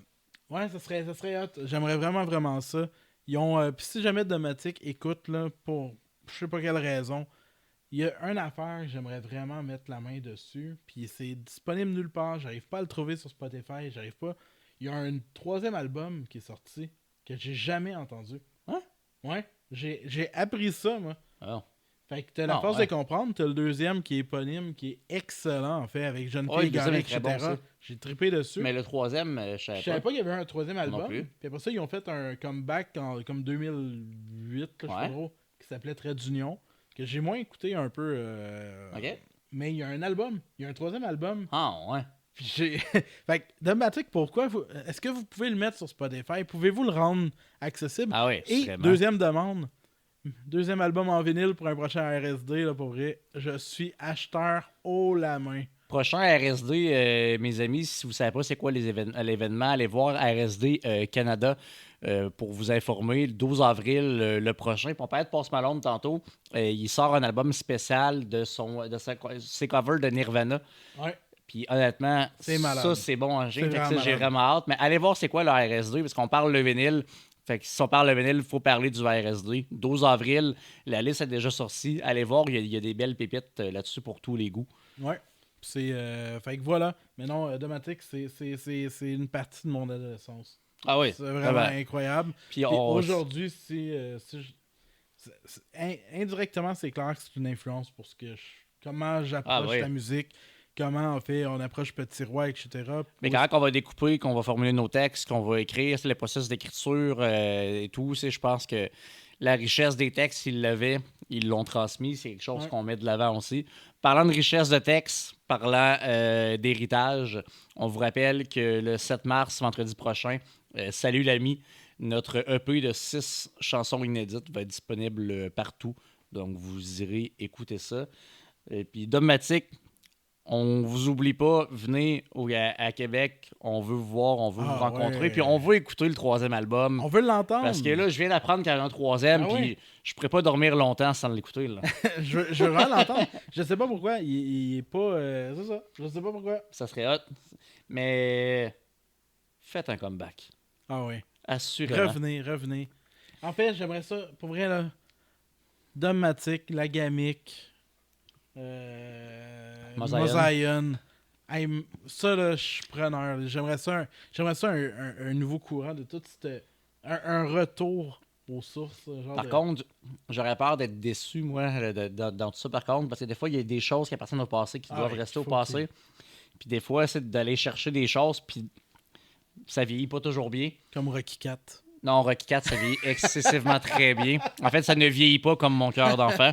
Ouais, ça serait hot. J'aimerais vraiment ça. Ils ont... Puis si jamais Dogmatic écoute, là, pour je sais pas quelle raison, il y a une affaire que j'aimerais vraiment mettre la main dessus, puis c'est disponible nulle part. J'arrive pas à le trouver sur Spotify, j'arrive pas. Il y a un 3e album qui est sorti que j'ai jamais entendu. Hein? Ouais. J'ai appris ça, moi. Oh. Fait que t'as la force de comprendre. T'as le 2e qui est éponyme, qui est excellent, en fait, avec Jeune Fille Garée, etc. Bon, j'ai trippé dessus. Mais le 3e, je savais pas qu'il y avait un 3e album. Puis après ça, ils ont fait un comeback comme 2008, là, je sais pas trop, qui s'appelait Trait d'Union, que j'ai moins écouté un peu. Mais il y a un album. Il y a un 3e album. Ah, ouais. Fait que Dogmatic, pourquoi est-ce que vous pouvez le mettre sur Spotify? Pouvez-vous le rendre accessible? Ah oui, et deuxième demande, 2e album en vinyle pour un prochain RSD, là, pour vrai. Je suis acheteur haut la main. Prochain RSD, mes amis, si vous ne savez pas c'est quoi l'événement, allez voir RSD Canada pour vous informer. Le 12 avril, le prochain, pour pas être Post Malone tantôt, il sort un album spécial de ses covers de Nirvana. Ouais. Puis honnêtement, ça c'est bon en j'ai vraiment hâte. Mais allez voir c'est quoi le RSD, parce qu'on parle le vinyle. Fait que si on parle le vinyle, il faut parler du RSD. 12 avril, la liste est déjà sortie. Allez voir, il y a des belles pépites là-dessus pour tous les goûts. Ouais. Fait que voilà. Mais non, Dogmatic, c'est une partie de mon adolescence. Ah oui. C'est vraiment incroyable. Puis aujourd'hui, indirectement, c'est clair que c'est une influence pour comment j'approche la musique. Comment on approche Petit Roi, etc. Mais quand on va découper, qu'on va formuler nos textes, qu'on va écrire, c'est le processus d'écriture et tout, je pense que la richesse des textes, ils l'avaient, ils l'ont transmis, c'est quelque chose qu'on met de l'avant aussi. Parlant de richesse de texte, parlant d'héritage, on vous rappelle que le 7 mars, vendredi prochain, Salut l'ami, notre EP de 6 chansons inédites va être disponible partout. Donc, vous irez écouter ça. Et puis, Dogmatic, on vous oublie pas, venez à Québec, on veut vous voir, on veut vous rencontrer, ouais. puis on veut écouter le 3e album. On veut l'entendre. Parce que là, je viens d'apprendre qu'il y a un 3e, Ah puis ouais. je pourrais pas dormir longtemps sans l'écouter. Là. je veux vraiment l'entendre. Je sais pas pourquoi. Il est pas. C'est ça. Je sais pas pourquoi. Ça serait hot. Mais faites un comeback. Ah ouais. Assurément. Revenez. En fait, j'aimerais ça, pour vrai, là. Dogmatic, Lagamic, Mosaïon. Hey, ça, là, je suis preneur. J'aimerais ça un nouveau courant de tout. Un retour aux sources. Par contre, j'aurais peur d'être déçu, moi, dans tout ça, par contre, parce que des fois, il y a des choses qui appartiennent au passé qui doivent rester au passé. Puis des fois, c'est d'aller chercher des choses, puis ça vieillit pas toujours bien. Comme Rocky 4. Non, Rocky 4, ça vieillit excessivement très bien. En fait, ça ne vieillit pas comme mon cœur d'enfant.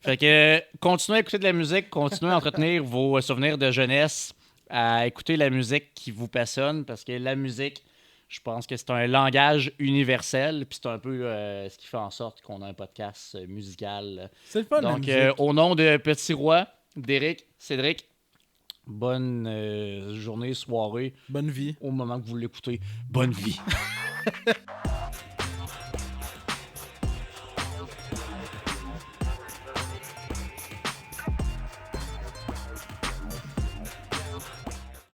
Fait que continuez à écouter de la musique, continuez à entretenir vos souvenirs de jeunesse, à écouter la musique qui vous passionne, parce que la musique, je pense que c'est un langage universel, puis c'est un peu ce qui fait en sorte qu'on a un podcast musical. C'est le fun, donc, la musique. au nom de Petit Roi, d'Éric, Cédric, bonne journée, soirée. Bonne vie. Au moment que vous l'écoutez, bonne vie.